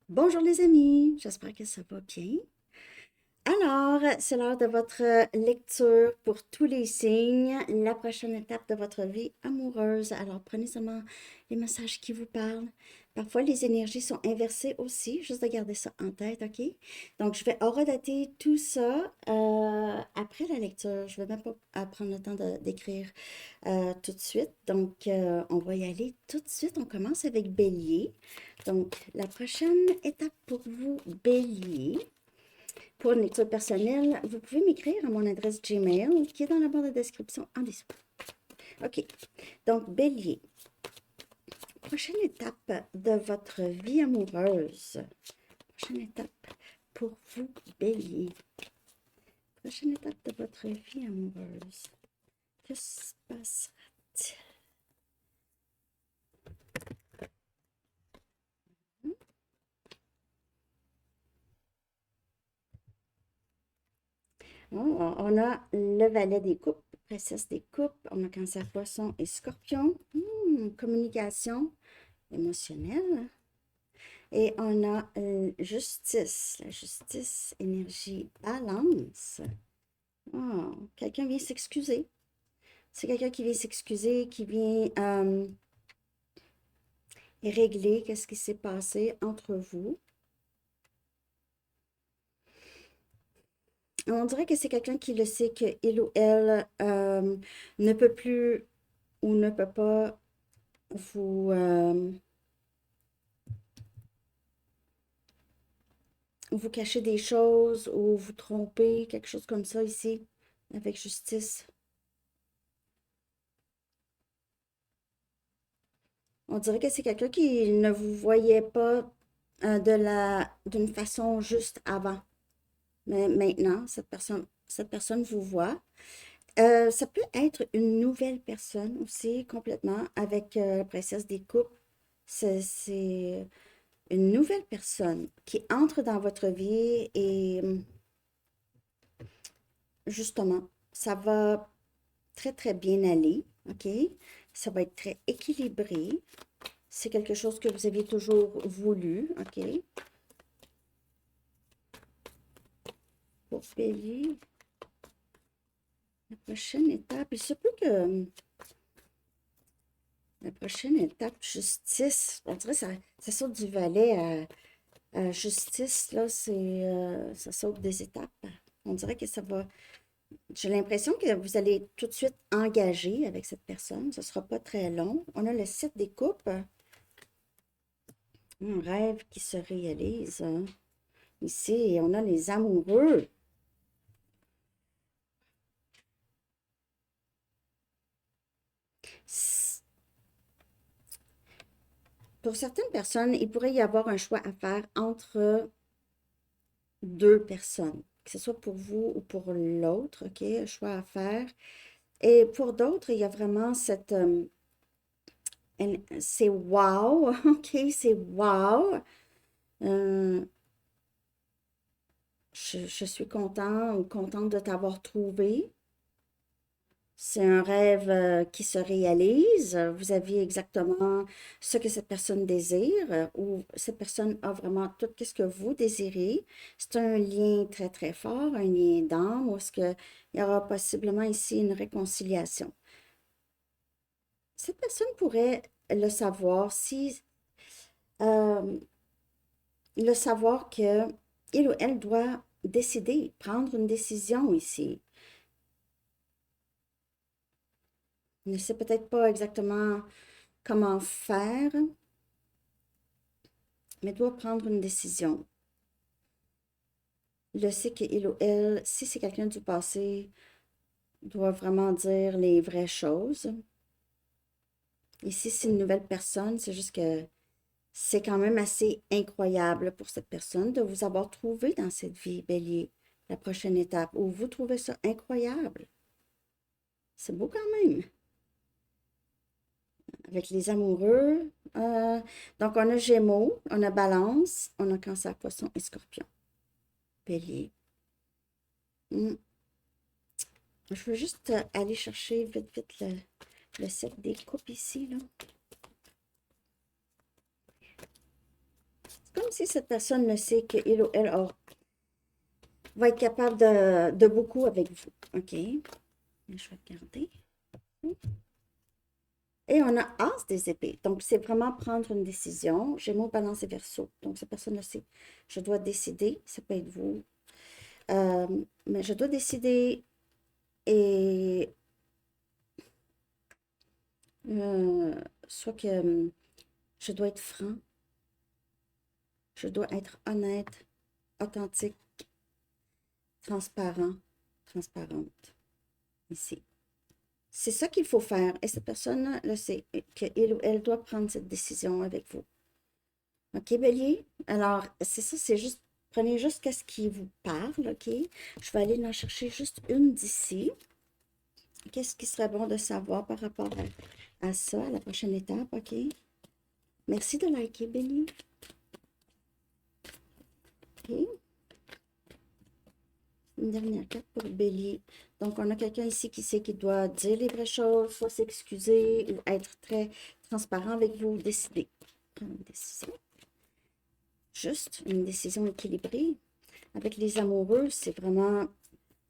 Bonjour les amis, j'espère que ça va bien. Alors, c'est l'heure de votre lecture pour tous les signes, la prochaine étape de votre vie amoureuse. Alors, prenez seulement les messages qui vous parlent. Parfois, les énergies sont inversées aussi, juste de garder ça en tête, OK? Donc, je vais horodater tout ça après la lecture. Je ne vais même pas prendre le temps d'écrire tout de suite. Donc, on va y aller tout de suite. On commence avec Bélier. Donc, la prochaine étape pour vous, Bélier. Pour une lecture personnelle, vous pouvez m'écrire à mon adresse Gmail qui est dans la barre de description en dessous. OK. Donc, Bélier, prochaine étape de votre vie amoureuse. Prochaine étape pour vous, Bélier. Prochaine étape de votre vie amoureuse. Que se passera-t-il? On a le valet des coupes, princesse des coupes, on a cancer, poisson et scorpion. Communication émotionnelle. Et on a justice, la justice, énergie, balance. Oh, quelqu'un vient s'excuser. C'est quelqu'un qui vient s'excuser, qui vient régler qu'est-ce qui s'est passé entre vous. On dirait que c'est quelqu'un qui le sait qu'il ou elle ne peut plus ou ne peut pas vous, vous cacher des choses ou vous tromper, quelque chose comme ça ici, avec justice. On dirait que c'est quelqu'un qui ne vous voyait pas d'une façon juste avant. Mais maintenant, cette personne vous voit. Ça peut être une nouvelle personne aussi, complètement, avec la princesse des coupes. C'est une nouvelle personne qui entre dans votre vie et justement, ça va très, très bien aller, OK? Ça va être très équilibré. C'est quelque chose que vous aviez toujours voulu, OK? Pour Bélier, la prochaine étape, il se peut que la prochaine étape, justice, on dirait que ça saute du valet à justice, là, ça saute des étapes. On dirait que ça va, j'ai l'impression que vous allez tout de suite engager avec cette personne, ce ne sera pas très long. On a le 7 des coupes, un rêve qui se réalise, hein. Ici, on a les amoureux. Pour certaines personnes, il pourrait y avoir un choix à faire entre deux personnes, que ce soit pour vous ou pour l'autre, OK, un choix à faire. Et pour d'autres, il y a vraiment c'est wow, OK, c'est wow. Euh, je suis content ou contente de t'avoir trouvé. C'est un rêve qui se réalise. Vous aviez exactement ce que cette personne désire ou cette personne a vraiment tout ce que vous désirez. C'est un lien très, très fort, un lien d'âme où est-ce qu'il y aura possiblement ici une réconciliation. Cette personne pourrait le savoir si euh, le savoir que il ou elle doit décider, prendre une décision ici. Ne sait peut-être pas exactement comment faire, mais doit prendre une décision. Le sait qu'il ou elle, si c'est quelqu'un du passé, doit vraiment dire les vraies choses. Et si c'est une nouvelle personne, c'est juste que c'est quand même assez incroyable pour cette personne de vous avoir trouvé dans cette vie, Bélier. La prochaine étape, où vous trouvez ça incroyable. C'est beau quand même. Avec les amoureux. Donc, on a Gémeaux, on a Balance, on a Cancer, Poisson et Scorpion. Bélier. Hmm. Je veux juste aller chercher vite, vite le set des coupes ici, là. C'est comme si cette personne le sait qu'il ou elle va être capable de beaucoup avec vous. OK? Je vais regarder. Et on a As des épées. Donc, c'est vraiment prendre une décision. Gémeaux, Balance et Verseau. Donc, cette personne le sait. Je dois décider. Ça peut être vous. Euh, mais je dois décider et soit que je dois être franc, je dois être honnête, authentique, transparent, transparente. Ici. C'est ça qu'il faut faire. Et cette personne le sait, qu'il ou elle doit prendre cette décision avec vous. OK, Bélier? Alors, c'est ça, c'est juste, prenez juste qu'est-ce qui vous parle, OK? Je vais aller en chercher juste une d'ici. Qu'est-ce qui serait bon de savoir par rapport à ça, à la prochaine étape, OK? Merci de liker, Bélier. OK. Une dernière carte pour Bélier. Donc, on a quelqu'un ici qui sait qu'il doit dire les vraies choses, soit s'excuser ou être très transparent avec vous, décider. Prendre une décision. Juste une décision équilibrée. Avec les amoureux, c'est vraiment,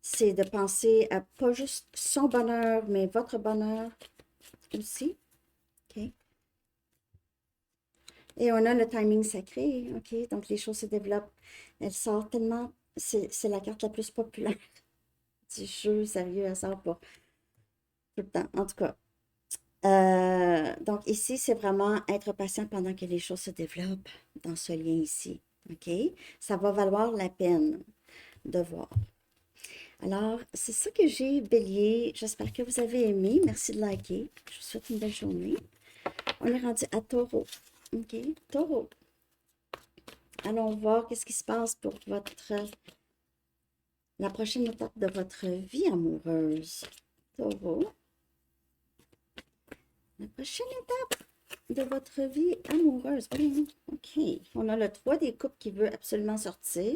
c'est de penser à pas juste son bonheur, mais votre bonheur aussi. OK. Et on a le timing sacré, OK? Donc, les choses se développent. Elle sort tellement, c'est la carte la plus populaire du jeu, sérieux, elle sort pas tout le temps. En tout cas, donc ici, c'est vraiment être patient pendant que les choses se développent dans ce lien ici, OK? Ça va valoir la peine de voir. Alors, c'est ça que j'ai, Bélier. J'espère que vous avez aimé. Merci de liker. Je vous souhaite une belle journée. On est rendu à Taureau. OK? Taureau. Allons voir qu'est-ce qui se passe pour la prochaine étape de votre vie amoureuse. Taureau. La prochaine étape de votre vie amoureuse. OK. On a le 3 des coupes qui veut absolument sortir.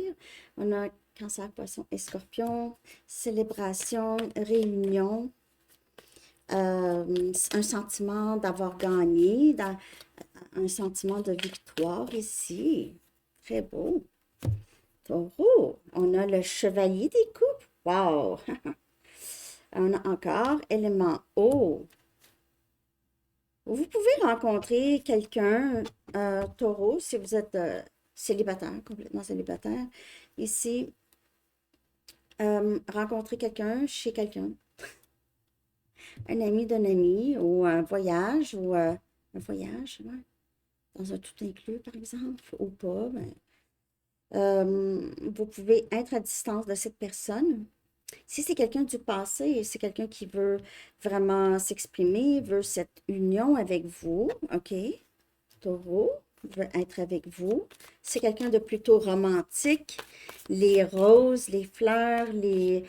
On a Cancer, Poisson et Scorpion. Célébration, réunion. Un sentiment d'avoir gagné, un sentiment de victoire ici. Très beau. Taureau, on a le chevalier des coupes. Wow! On a encore élément eau. Vous pouvez rencontrer quelqu'un, taureau, si vous êtes célibataire, complètement célibataire. Ici, rencontrer quelqu'un chez quelqu'un. Un ami d'un ami, ou un voyage, ouais, dans un tout inclus, par exemple, ou pas. Vous pouvez être à distance de cette personne. Si c'est quelqu'un du passé, c'est quelqu'un qui veut vraiment s'exprimer, veut cette union avec vous, OK? Taureau veut être avec vous. C'est quelqu'un de plutôt romantique. Les roses, les fleurs, les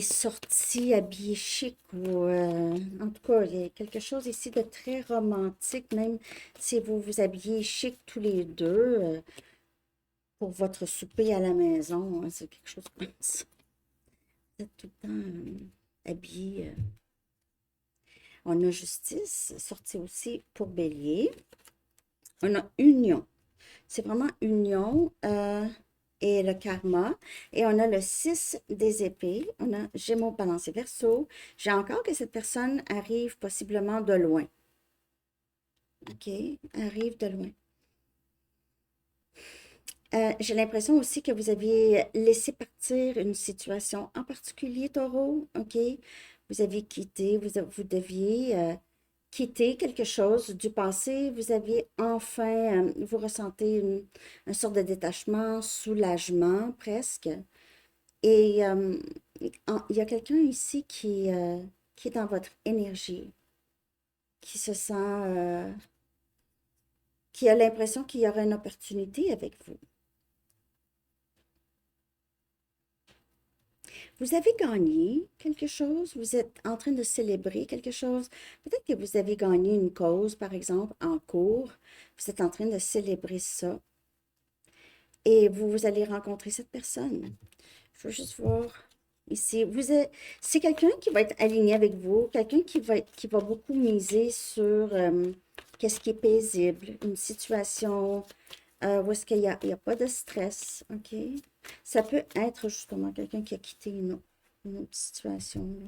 sorties habillées chic ou en tout cas, il y a quelque chose ici de très romantique, même si vous vous habillez chic tous les deux pour votre souper à la maison, hein, c'est quelque chose comme ça. Vous êtes tout le temps habillé. On a justice, sorti aussi pour Bélier. On a union. C'est vraiment union et le karma. Et on a le 6 des épées. On a Gémeaux, Balance et Verseau. J'ai encore que cette personne arrive possiblement de loin. OK? Arrive de loin. J'ai l'impression aussi que vous aviez laissé partir une situation en particulier, Taureau. OK? Vous aviez quitté, vous deviez quitter quelque chose du passé. Vous aviez enfin, vous ressentez une sorte de détachement, soulagement presque. Et il y a quelqu'un ici qui est dans votre énergie, qui se sent, qui a l'impression qu'il y aura une opportunité avec vous. Vous avez gagné quelque chose, vous êtes en train de célébrer quelque chose. Peut-être que vous avez gagné une cause, par exemple, en cours. Vous êtes en train de célébrer ça. Et vous allez rencontrer cette personne. Je veux juste voir. Ici, c'est quelqu'un qui va être aligné avec vous, quelqu'un qui va beaucoup miser sur qu'est-ce qui est paisible, une situation où est-ce il y a pas de stress, OK? Ça peut être justement quelqu'un qui a quitté une autre situation, là.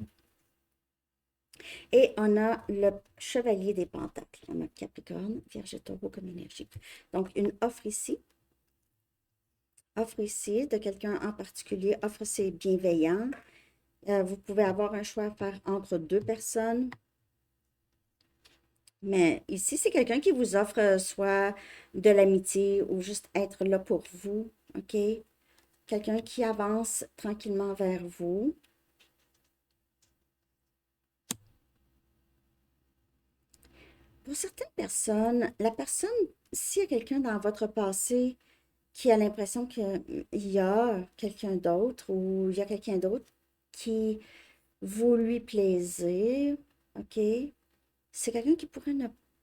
Et on a le chevalier des pentacles. On a Capricorne, Vierge et Taureau comme énergie. Donc, une offre ici de quelqu'un en particulier. Offre, c'est bienveillant. Vous pouvez avoir un choix à faire entre deux personnes. Mais ici, c'est quelqu'un qui vous offre soit de l'amitié ou juste être là pour vous. OK? Quelqu'un qui avance tranquillement vers vous. Pour certaines personnes, la personne, s'il y a quelqu'un dans votre passé qui a l'impression qu'il y a quelqu'un d'autre ou il y a quelqu'un d'autre qui vous lui plaisez, OK? C'est quelqu'un qui pourrait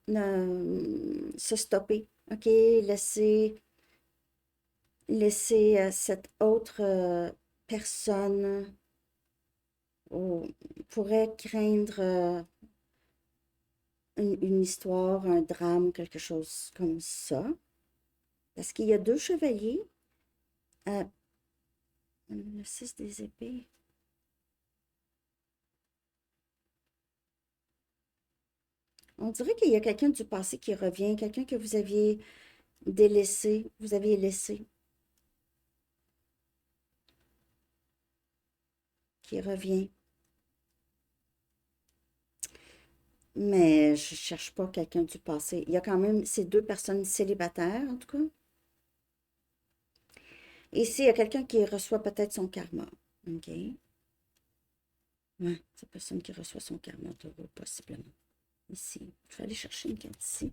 se stopper, OK? Laisser cette autre personne ou pourrait craindre une histoire, un drame, quelque chose comme ça. Parce qu'il y a deux chevaliers. euh, le 6 des épées. On dirait qu'il y a quelqu'un du passé qui revient, quelqu'un que vous aviez délaissé, vous aviez laissé, qui revient. Mais je cherche pas quelqu'un du passé. Il y a quand même ces deux personnes célibataires, en tout cas. Ici, il y a quelqu'un qui reçoit peut-être son karma. OK? Ouais, cette personne qui reçoit son karma, taureau, possiblement. Ici. Je vais aller chercher une carte ici.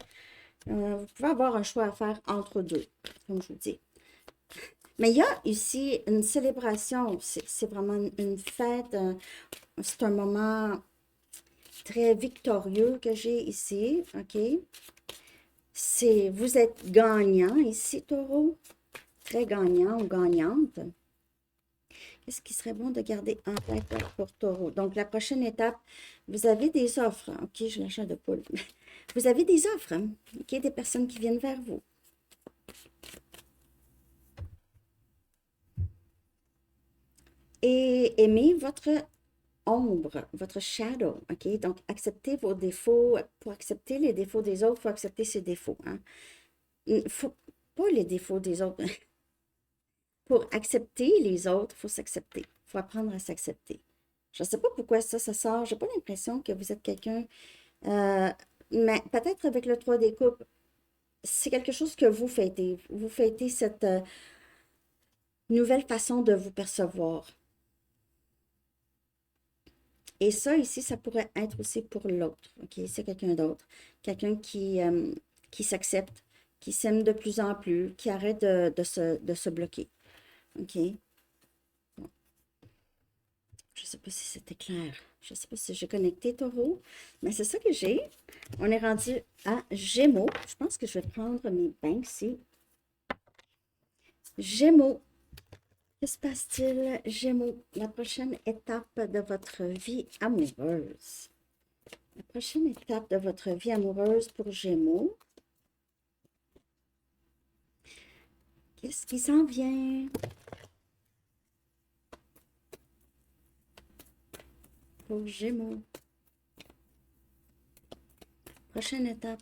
Vous pouvez avoir un choix à faire entre deux, comme je vous dis. Mais il y a ici une célébration. C'est vraiment une fête. C'est un moment très victorieux que j'ai ici. OK? Vous êtes gagnant ici, taureau. Très gagnant ou gagnante. Qu'est-ce qui serait bon de garder en tête pour taureau? Donc, la prochaine étape, vous avez des offres. OK, je l'achat de poule. Vous avez des offres. OK, des personnes qui viennent vers vous. Et aimez votre ombre, votre shadow, OK? Donc, acceptez vos défauts. Pour accepter les défauts des autres, il faut accepter ses défauts, hein? Faut, pas les défauts des autres. Pour accepter les autres, il faut s'accepter. Il faut apprendre à s'accepter. Je ne sais pas pourquoi ça sort. J'ai pas l'impression que vous êtes quelqu'un... mais peut-être avec le 3 des coupes, c'est quelque chose que vous fêtez. Vous fêtez cette nouvelle façon de vous percevoir. Et ça, ici, ça pourrait être aussi pour l'autre. OK? C'est quelqu'un d'autre. Quelqu'un qui s'accepte, qui s'aime de plus en plus, qui arrête de se bloquer. OK? Bon. Je ne sais pas si c'était clair. Je ne sais pas si j'ai connecté Taureau, mais c'est ça que j'ai. On est rendu à Gémeaux. Je pense que je vais prendre mes bains ici. Gémeaux. Que se passe-t-il, Gémeaux? La prochaine étape de votre vie amoureuse. La prochaine étape de votre vie amoureuse pour Gémeaux. Qu'est-ce qui s'en vient? Pour Gémeaux. Prochaine étape.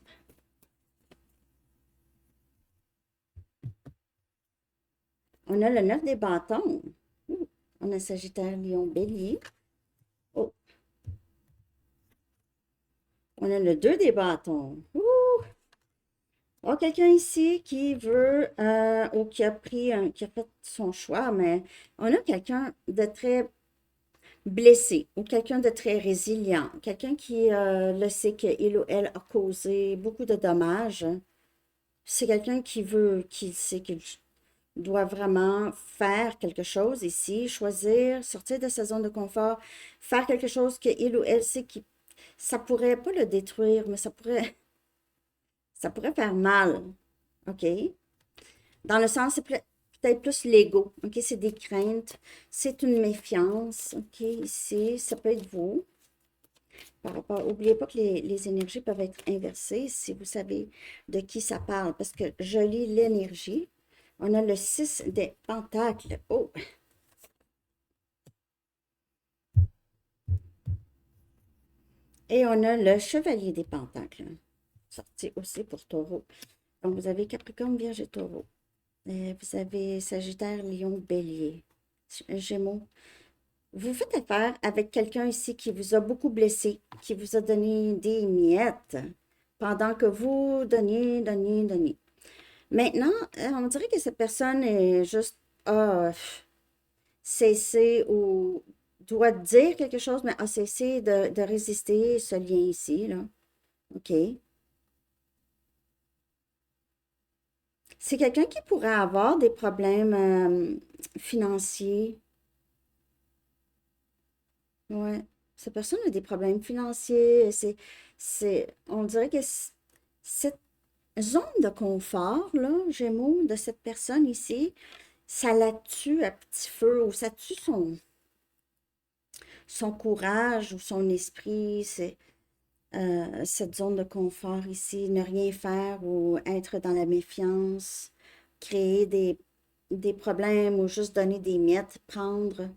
On a le 9 des bâtons. Ouh. On a Sagittaire, Lion, Bélier. Oh. On a le 2 des bâtons. Ouh. Oh, quelqu'un ici qui veut ou qui a qui a fait son choix, mais on a quelqu'un de très blessé ou quelqu'un de très résilient, quelqu'un qui le sait qu'il ou elle a causé beaucoup de dommages. C'est quelqu'un qui sait qu'il doit vraiment faire quelque chose ici, choisir, sortir de sa zone de confort, faire quelque chose qu'il ou elle sait que ça pourrait pas le détruire, mais ça pourrait faire mal. OK? Dans le sens, peut-être plus l'ego, ok? C'est des craintes, c'est une méfiance, ok? Ici, ça peut être vous. Par rapport, n'oubliez pas que les énergies peuvent être inversées si vous savez de qui ça parle, parce que je lis l'énergie. On a le 6 des pentacles. Oh! Et on a le chevalier des pentacles. Sorti aussi pour taureau. Donc, vous avez Capricorne, Vierge et taureau. Vous avez Sagittaire, Lion, Bélier, Gémeaux. Vous faites affaire avec quelqu'un ici qui vous a beaucoup blessé, qui vous a donné des miettes pendant que vous donniez. Maintenant, on dirait que cette personne est juste a cessé ou doit dire quelque chose, mais a cessé de résister ce lien ici, là. OK. C'est quelqu'un qui pourrait avoir des problèmes financiers. Ouais. Cette personne a des problèmes financiers. On dirait que cette zone de confort, là, Gémeaux, de cette personne ici, ça la tue à petit feu ou ça tue son courage ou son esprit. C'est cette zone de confort ici, ne rien faire ou être dans la méfiance, créer des problèmes ou juste donner des miettes, prendre.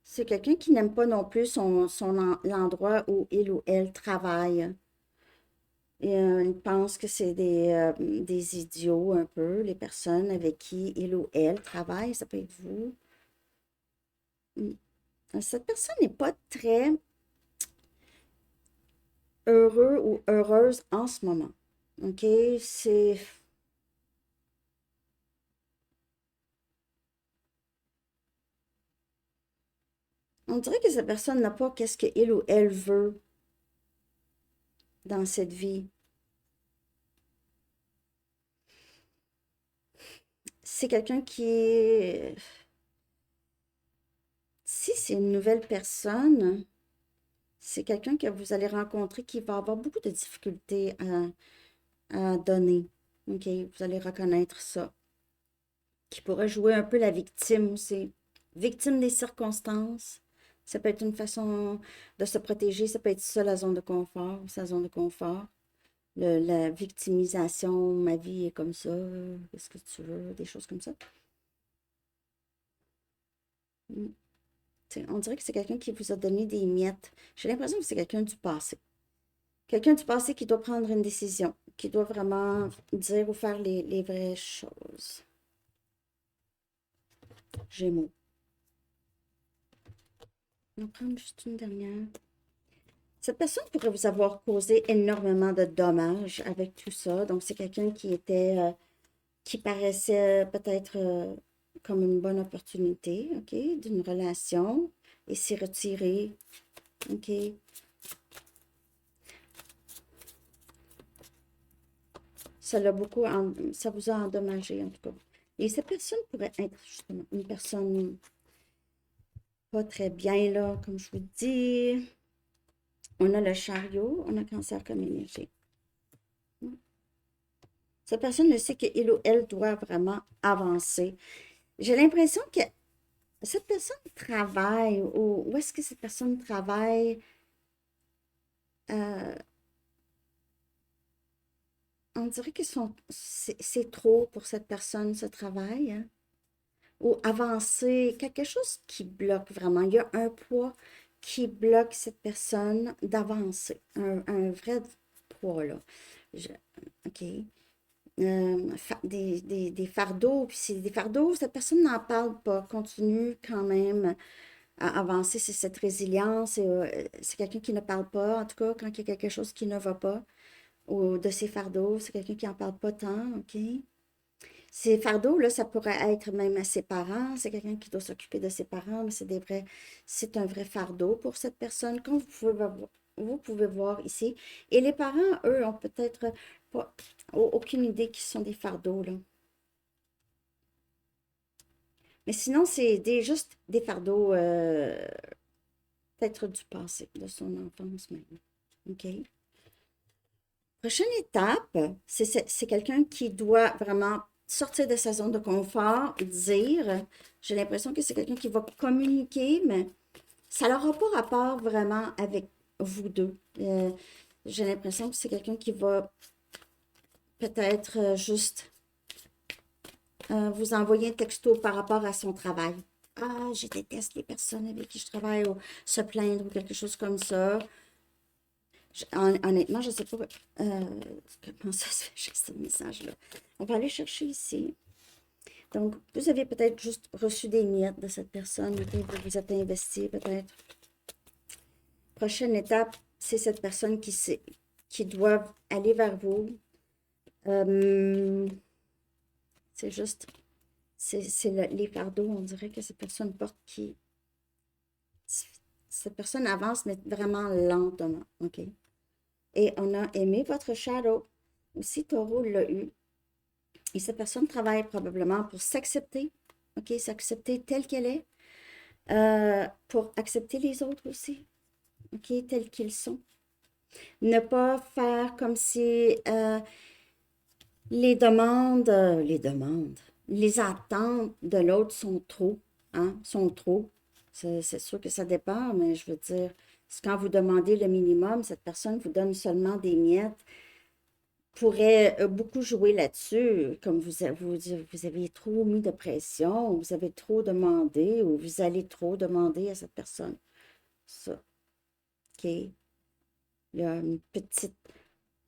C'est quelqu'un qui n'aime pas non plus l'endroit où il ou elle travaille. Et, il pense que c'est des idiots un peu, les personnes avec qui il ou elle travaille, ça peut être vous. Mm. Cette personne n'est pas très heureux ou heureuse en ce moment. OK? On dirait que cette personne n'a pas qu'est-ce qu'il ou elle veut dans cette vie. C'est quelqu'un qui est... Si c'est une nouvelle personne, c'est quelqu'un que vous allez rencontrer qui va avoir beaucoup de difficultés à donner. OK? Vous allez reconnaître ça. Qui pourrait jouer un peu la victime aussi. Victime des circonstances. Ça peut être une façon de se protéger. Ça peut être ça, la zone de confort, sa zone de confort. La victimisation, ma vie est comme ça, qu'est-ce que tu veux, des choses comme ça. Mm. On dirait que c'est quelqu'un qui vous a donné des miettes. J'ai l'impression que c'est quelqu'un du passé. Quelqu'un du passé qui doit prendre une décision, qui doit vraiment dire ou faire les vraies choses. Gémeaux. On va prendre juste une dernière. Cette personne pourrait vous avoir causé énormément de dommages avec tout ça. Donc, c'est quelqu'un qui était, qui paraissait peut-être comme une bonne opportunité, OK, d'une relation et s'est retiré, OK. Ça vous a endommagé en tout cas. Et cette personne pourrait être justement une personne pas très bien là, comme je vous dis. On a le chariot, on a cancer comme énergie. Cette personne le sait qu'il ou elle doit vraiment avancer. J'ai l'impression que cette personne travaille, ou où est-ce que cette personne travaille? Euh, on dirait que c'est trop pour cette personne, ce travail, hein. Ou avancer, quelque chose qui bloque vraiment. Il y a un poids qui bloque cette personne d'avancer. Un vrai poids, là. Je- OK. Des fardeaux, puis c'est des fardeaux, cette personne n'en parle pas, continue quand même à avancer, c'est cette résilience, c'est quelqu'un qui ne parle pas, en tout cas, quand il y a quelque chose qui ne va pas, ou de ses fardeaux, c'est quelqu'un qui n'en parle pas tant, OK? Ces fardeaux, là, ça pourrait être même à ses parents, c'est quelqu'un qui doit s'occuper de ses parents, mais c'est un vrai fardeau pour cette personne, comme vous pouvez voir ici. Et les parents, eux, ont peut-être pas, aucune idée qu'ils sont des fardeaux, là. Mais sinon, c'est juste des fardeaux, peut-être du passé, de son enfance même. OK? Prochaine étape, c'est quelqu'un qui doit vraiment sortir de sa zone de confort, dire. J'ai l'impression que c'est quelqu'un qui va communiquer, mais ça n'aura pas rapport vraiment avec vous deux. J'ai l'impression que c'est quelqu'un qui va peut-être juste vous envoyer un texto par rapport à son travail. Ah, je déteste les personnes avec qui je travaille ou se plaindre ou quelque chose comme ça. Honnêtement, je ne sais pas comment ça se fait, j'ai ce message-là. On va aller chercher ici. Donc, vous avez peut-être juste reçu des miettes de cette personne, vous vous êtes investi peut-être. Prochaine étape, c'est cette personne qui doit aller vers vous. C'est juste, les fardeaux, on dirait que cette personne porte cette personne avance, mais vraiment lentement, OK? Et on a aimé votre shadow. Aussi, Taureau l'a eu. Et cette personne travaille probablement pour s'accepter, OK? S'accepter telle qu'elle est, pour accepter les autres aussi, OK? Tels qu'ils sont. Ne pas faire comme si les attentes de l'autre sont trop, hein? Sont trop. C'est sûr que ça dépend, mais je veux dire, quand vous demandez le minimum, cette personne vous donne seulement des miettes, pourrait beaucoup jouer là-dessus, comme vous avez trop mis de pression, ou vous avez trop demandé, ou vous allez trop demander à cette personne. Ça, OK? Il y a une petite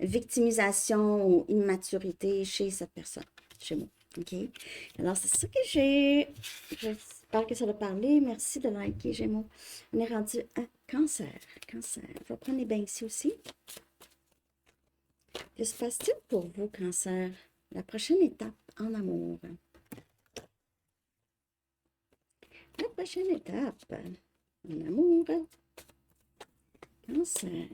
victimisation ou immaturité chez cette personne, chez moi. OK? Alors, c'est ça que j'ai. J'espère que ça va parler. Merci de liker, Gémeaux. On est rendu à Cancer. Cancer. Je vais prendre les bains ici aussi. Que se passe-t-il pour vous, Cancer? La prochaine étape en amour. La prochaine étape en amour. Cancer.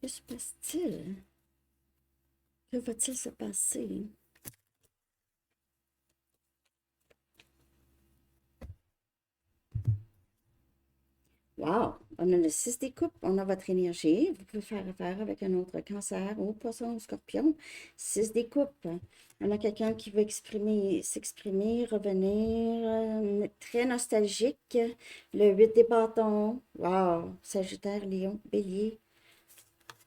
Que se passe-t-il? Que va-t-il se passer? Wow! On a le 6 des coupes, on a votre énergie. Vous pouvez faire affaire avec un autre Cancer ou Poisson ou Scorpion. 6 des coupes. On a quelqu'un qui veut s'exprimer, revenir, très nostalgique. Le 8 des bâtons. Wow! Sagittaire, Lion, Bélier.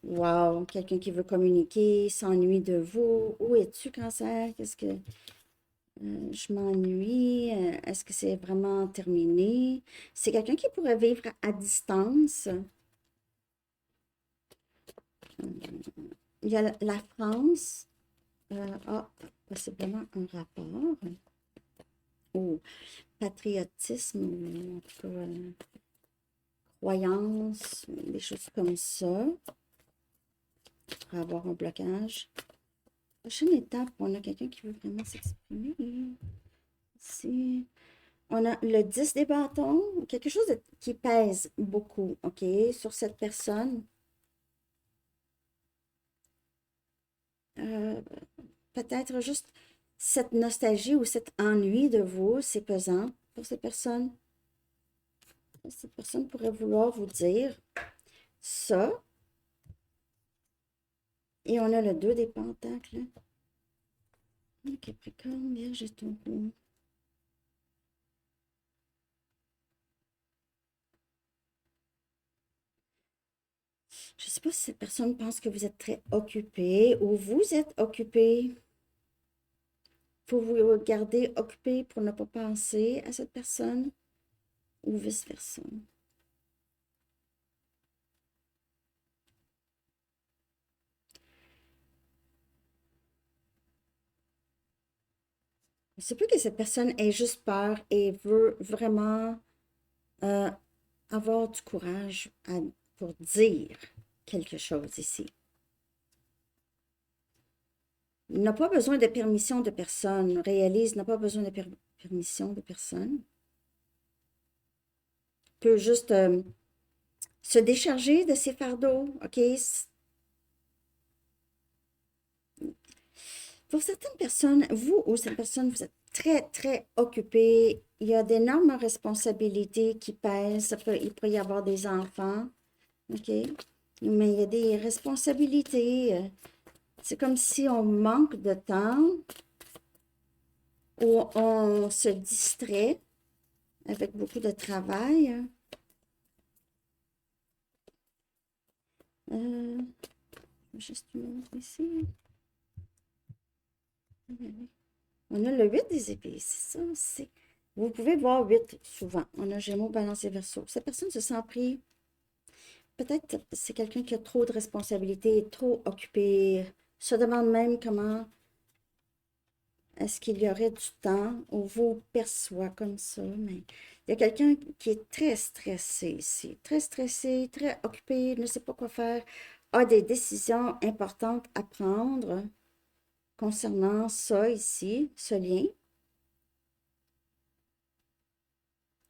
Wow! Quelqu'un qui veut communiquer, s'ennuie de vous. Où es-tu, Cancer? Qu'est-ce que... je m'ennuie. Est-ce que c'est vraiment terminé? C'est quelqu'un qui pourrait vivre à distance. Il y a la France. A possiblement un rapport. Ou patriotisme, ou en tout cas, croyance, des choses comme ça. Pour avoir un blocage. Prochaine étape, on a quelqu'un qui veut vraiment s'exprimer. Ici. On a le 10 des bâtons, quelque chose qui pèse beaucoup, OK, sur cette personne. Peut-être juste cette nostalgie ou cet ennui de vous, c'est pesant pour cette personne. Cette personne pourrait vouloir vous dire ça. Et on a le 2 des pentacles. Capricorne, Vierge et Taureau. Je ne sais pas si cette personne pense que vous êtes très occupé ou vous êtes occupé. Il faut vous garder occupé pour ne pas penser à cette personne ou vice-versa. C'est plus que cette personne ait juste peur et veut vraiment avoir du courage pour dire quelque chose ici. Il n'a pas besoin de permission de personne. Réalise, n'a pas besoin de permission de personne. Il peut juste se décharger de ses fardeaux, OK? Pour certaines personnes, vous ou cette personne, vous êtes très, très occupé. Il y a d'énormes responsabilités qui pèsent. Il pourrait y avoir des enfants, OK? Mais il y a des responsabilités. C'est comme si on manque de temps ou on se distrait avec beaucoup de travail. Euh, juste une autre ici. On a le 8 des épées, c'est ça. Vous pouvez voir 8 souvent. On a Gémeaux, Balance et Verseau. Cette personne se sent pris. Peut-être c'est quelqu'un qui a trop de responsabilités, trop occupé, se demande même comment est-ce qu'il y aurait du temps ou vous perçoit comme ça. Mais il y a quelqu'un qui est très stressé ici, très occupé, ne sait pas quoi faire, a des décisions importantes à prendre concernant ça ici, ce lien.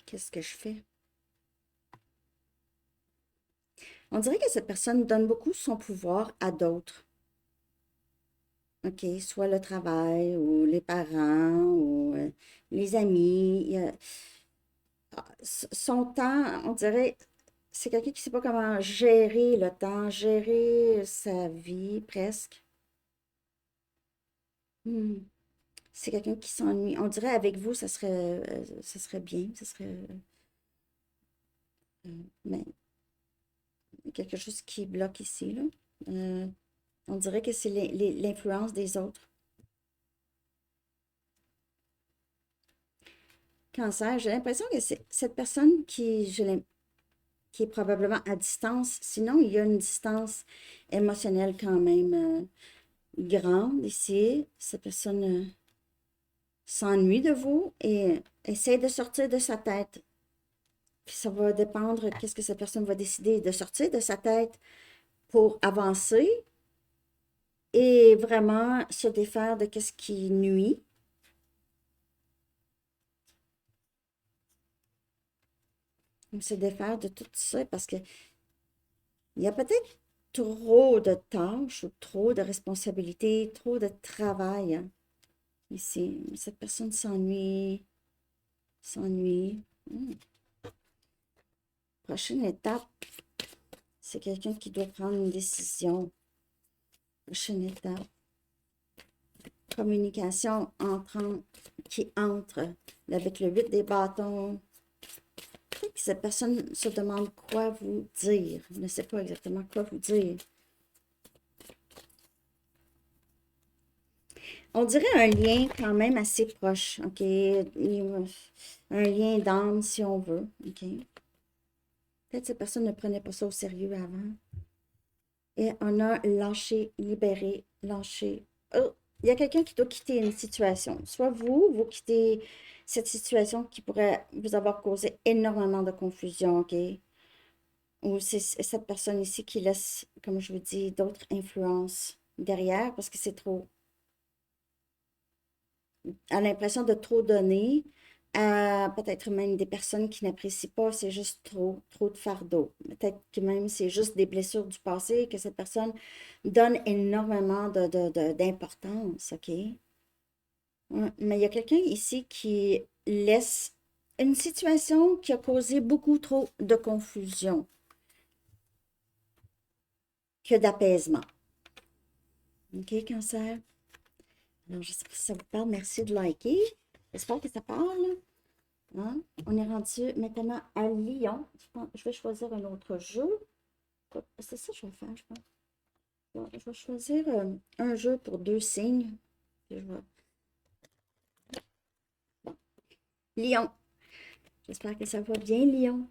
Qu'est-ce que je fais? On dirait que cette personne donne beaucoup son pouvoir à d'autres. OK, soit le travail ou les parents ou les amis. Son temps, on dirait, c'est quelqu'un qui ne sait pas comment gérer le temps, gérer sa vie presque. Hmm. C'est quelqu'un qui s'ennuie. On dirait avec vous, ça serait bien, ça serait mais il y a quelque chose qui bloque ici, là. Euh, on dirait que c'est l'influence des autres. Cancer, j'ai l'impression que c'est cette personne qui est probablement à distance. Sinon, il y a une distance émotionnelle quand même grande ici. Cette personne s'ennuie de vous et essaie de sortir de sa tête. Puis ça va dépendre qu'est-ce que cette personne va décider de sortir de sa tête pour avancer et vraiment se défaire de qu'est-ce qui nuit. Se défaire de tout ça parce que il y a peut-être trop de tâches ou trop de responsabilités, trop de travail, hein. Ici, cette personne s'ennuie, s'ennuie. Prochaine étape, c'est quelqu'un qui doit prendre une décision. Prochaine étape, communication qui entre avec le 8 des bâtons. Peut-être que cette personne se demande quoi vous dire, ne sait pas exactement quoi vous dire. On dirait un lien quand même assez proche, OK? Un lien d'âme, si on veut, OK? Peut-être que cette personne ne prenait pas ça au sérieux avant. Et on a lâché, libéré, lâché. Oh, il y a quelqu'un qui doit quitter une situation. Soit vous quittez cette situation qui pourrait vous avoir causé énormément de confusion, OK? Ou c'est cette personne ici qui laisse, comme je vous dis, d'autres influences derrière parce que c'est trop. A l'impression de trop donner à peut-être même des personnes qui n'apprécient pas, c'est juste trop de fardeau. Peut-être que même c'est juste des blessures du passé que cette personne donne énormément d'importance, OK? Ouais, mais il y a quelqu'un ici qui laisse une situation qui a causé beaucoup trop de confusion que d'apaisement. OK, cancer? Alors, je sais pas si ça vous parle. Merci de liker. J'espère que ça parle. Hein? On est rendu maintenant à Lyon. Je vais choisir un autre jeu. C'est ça que je vais faire, je pense. Bon, je vais choisir un jeu pour deux signes. Bon. Lyon. J'espère que ça va bien, Lyon.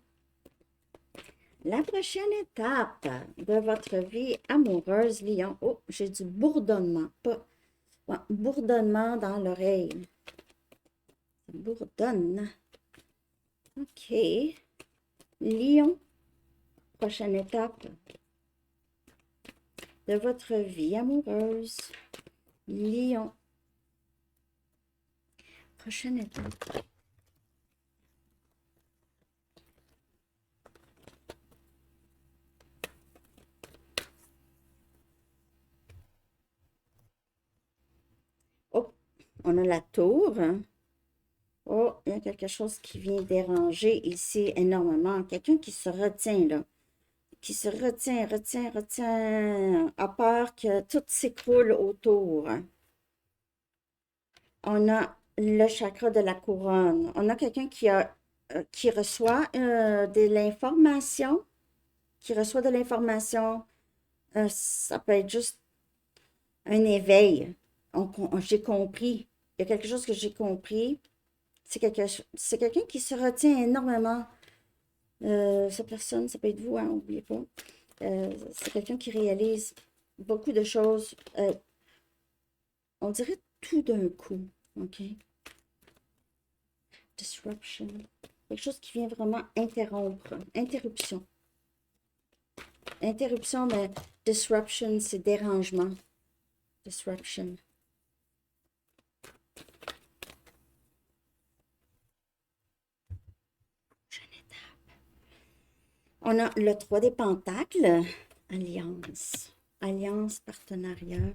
La prochaine étape de votre vie amoureuse, Lyon. Oh, j'ai du bourdonnement. Pas... Ouais, bourdonnement dans l'oreille. Ça bourdonne. OK. Lion, prochaine étape de votre vie amoureuse. Lion, prochaine étape. Oh, on a la tour. Oh, il y a quelque chose qui vient déranger ici énormément. Quelqu'un qui se retient là. qui se retient, retient, retient, a peur que tout s'écroule autour. On a le chakra de la couronne. On a quelqu'un qui reçoit de l'information, ça peut être juste un éveil. J'ai compris. Il y a quelque chose que j'ai compris. C'est quelqu'un qui se retient énormément. Cette personne, ça peut être vous, hein, n'oubliez pas. C'est quelqu'un qui réalise beaucoup de choses. On dirait tout d'un coup. OK? Disruption. Quelque chose qui vient vraiment interrompre. Interruption. Interruption, mais disruption, c'est dérangement. Disruption. On a le 3 des pentacles. Alliance. Alliance, partenariat.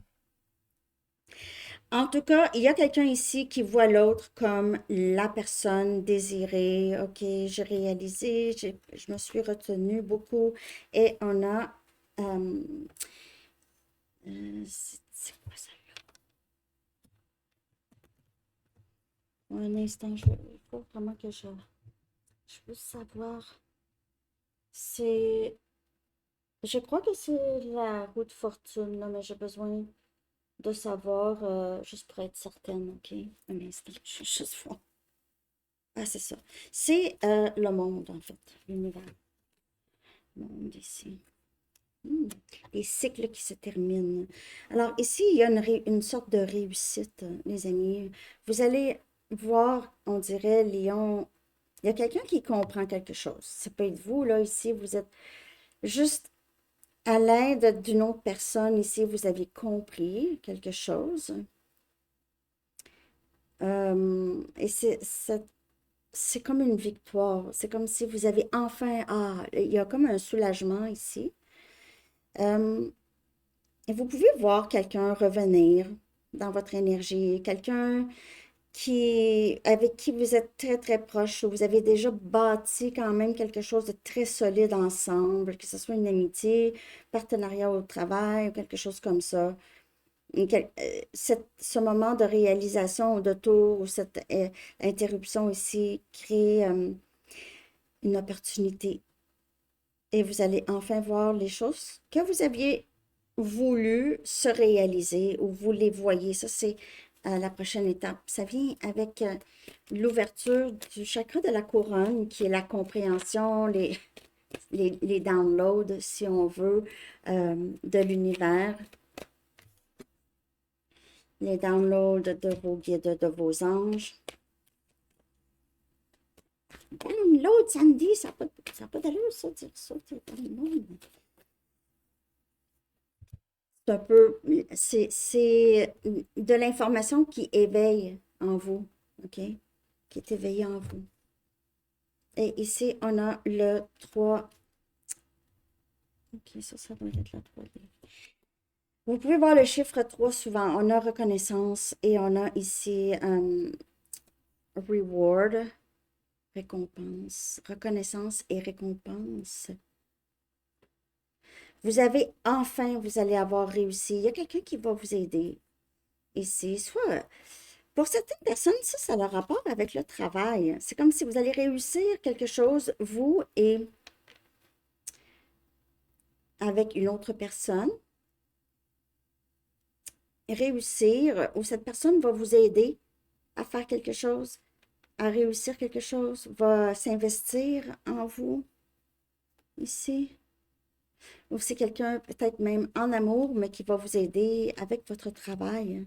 En tout cas, il y a quelqu'un ici qui voit l'autre comme la personne désirée. OK, j'ai réalisé, je me suis retenue beaucoup. Et on a... c'est quoi ça? Un instant, il faut vraiment que je veux savoir. Je crois que c'est la roue de fortune, là, mais j'ai besoin de savoir, juste pour être certaine, OK? Un instant, je vais juste voir. Ah, c'est ça. C'est le monde, en fait, l'univers. Le monde ici. Les cycles qui se terminent. Alors, ici, il y a une sorte de réussite, les amis. Vous allez voir, on dirait, Lion, il y a quelqu'un qui comprend quelque chose. Ça peut être vous, là, ici, vous êtes juste à l'aide d'une autre personne. Ici, vous avez compris quelque chose. Et c'est comme une victoire. C'est comme si vous avez enfin... Ah, il y a comme un soulagement ici. Et vous pouvez voir quelqu'un revenir dans votre énergie, quelqu'un avec qui vous êtes très, très proche, où vous avez déjà bâti quand même quelque chose de très solide ensemble, que ce soit une amitié, partenariat au travail ou quelque chose comme ça. Ce moment de réalisation ou de tour ou cette interruption ici crée une opportunité. Et vous allez enfin voir les choses que vous aviez voulu se réaliser ou vous les voyez. Ça, c'est la prochaine étape. Ça vient avec l'ouverture du chakra de la couronne, qui est la compréhension, les downloads, si on veut, de l'univers. Les downloads de vos guides, de vos anges. Download, Sandy, ça n'a pas d'allure, ça, dire ça, download. C'est un peu, c'est de l'information qui éveille en vous, OK? Qui est éveillée en vous. Et ici, on a le 3. OK, ça va être le 3D. Vous pouvez voir le chiffre 3 souvent. On a reconnaissance et on a ici reward, récompense, reconnaissance et récompense. Vous allez avoir réussi. Il y a quelqu'un qui va vous aider ici. Soit, pour certaines personnes, ça a le rapport avec le travail. C'est comme si vous allez réussir quelque chose, vous et avec une autre personne. Réussir, ou cette personne va vous aider à faire quelque chose, à réussir quelque chose, va s'investir en vous ici. Ou c'est quelqu'un peut-être même en amour, mais qui va vous aider avec votre travail.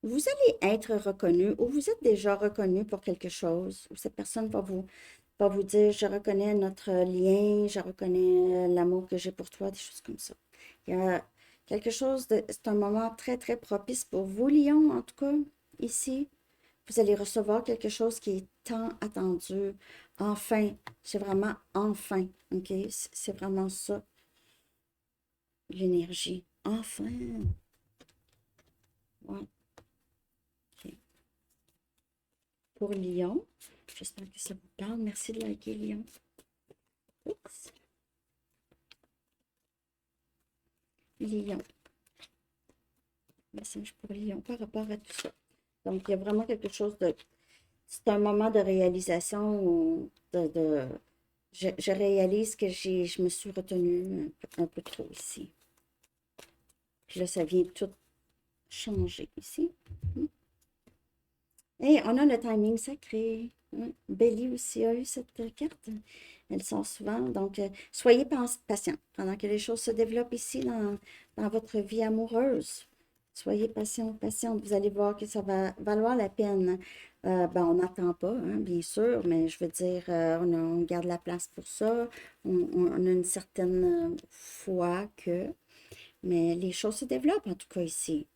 Vous allez être reconnu ou vous êtes déjà reconnu pour quelque chose. Ou cette personne va vous dire, je reconnais notre lien, je reconnais l'amour que j'ai pour toi, des choses comme ça. Il y a quelque chose c'est un moment très, très propice pour vous, Lion, en tout cas, ici. Vous allez recevoir quelque chose qui est tant attendu. Enfin, c'est vraiment enfin, OK? C'est vraiment ça, l'énergie. Enfin. Ouais, OK. Pour Lion, j'espère que ça vous parle. Merci de liker, Lion. Oups. Lion. Message pour Lion par rapport à tout ça. Donc, il y a vraiment quelque chose de... C'est un moment de réalisation où je réalise que je me suis retenue un peu trop ici. Puis là, ça vient tout changer ici. Et on a le timing sacré. Bélie aussi a eu cette carte. Elle sort souvent. Donc, soyez patient pendant que les choses se développent ici dans votre vie amoureuse. Soyez patient, patiente. Vous allez voir que ça va valoir la peine. Ben, on n'attend pas, hein, bien sûr, mais je veux dire, on garde la place pour ça. On a une certaine foi que... Mais les choses se développent, en tout cas ici.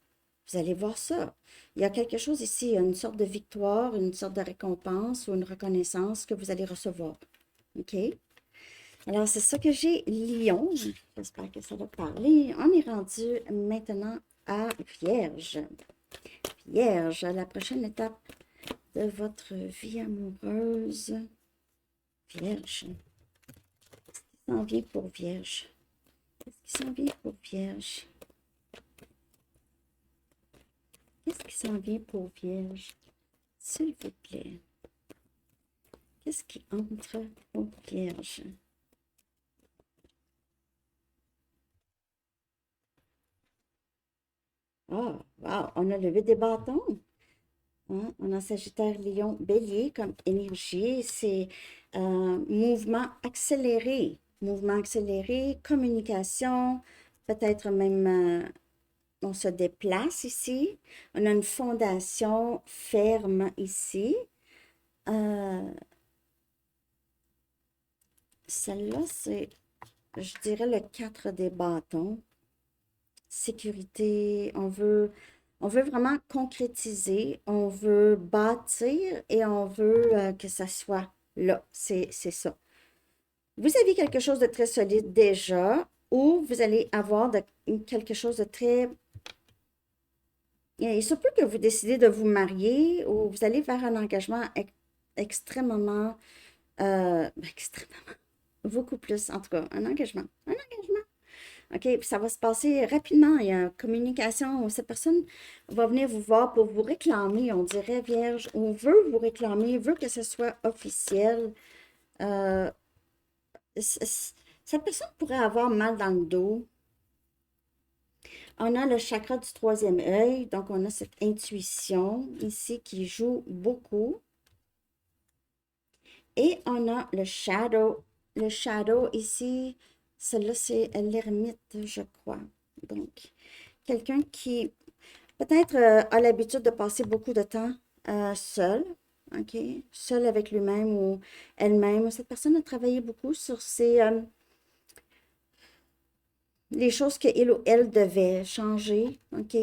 Vous allez voir ça. Il y a quelque chose ici, une sorte de victoire, une sorte de récompense ou une reconnaissance que vous allez recevoir. OK? Alors, c'est ça que j'ai, Lion. J'espère que ça va parler. On est rendu maintenant à Vierge. Vierge, la prochaine étape de votre vie amoureuse. Vierge. Qu'est-ce qui s'en vient pour Vierge? Qu'est-ce qui s'en vient pour Vierge? Qu'est-ce qui s'en vient pour Vierge? S'il vous plaît. Qu'est-ce qui entre pour Vierge? Ah, wow, on a le 8 des bâtons. Hein? On a Sagittaire, Lion, Bélier comme énergie. C'est mouvement accéléré, communication, peut-être même on se déplace ici. On a une fondation ferme ici. Celle-là, c'est, je dirais, le 4 des bâtons. Sécurité, on veut vraiment concrétiser, on veut bâtir et on veut que ça soit là. C'est ça. Vous avez quelque chose de très solide déjà ou vous allez avoir quelque chose de très... Il se peut que vous décidez de vous marier ou vous allez vers un engagement extrêmement, extrêmement, beaucoup plus, en tout cas, un engagement. Un engagement. OK, puis ça va se passer rapidement. Il y a une communication. Cette personne va venir vous voir pour vous réclamer, on dirait, Vierge. On veut vous réclamer, veut que ce soit officiel. Euh, cette personne pourrait avoir mal dans le dos. On a le chakra du troisième œil, donc on a cette intuition ici qui joue beaucoup. Et on a le shadow. Le shadow ici, celle-là, c'est l'ermite, je crois. Donc, quelqu'un qui peut-être a l'habitude de passer beaucoup de temps seul, OK? Seul avec lui-même ou elle-même. Cette personne a travaillé beaucoup sur les choses qu'il ou elle devait changer, OK?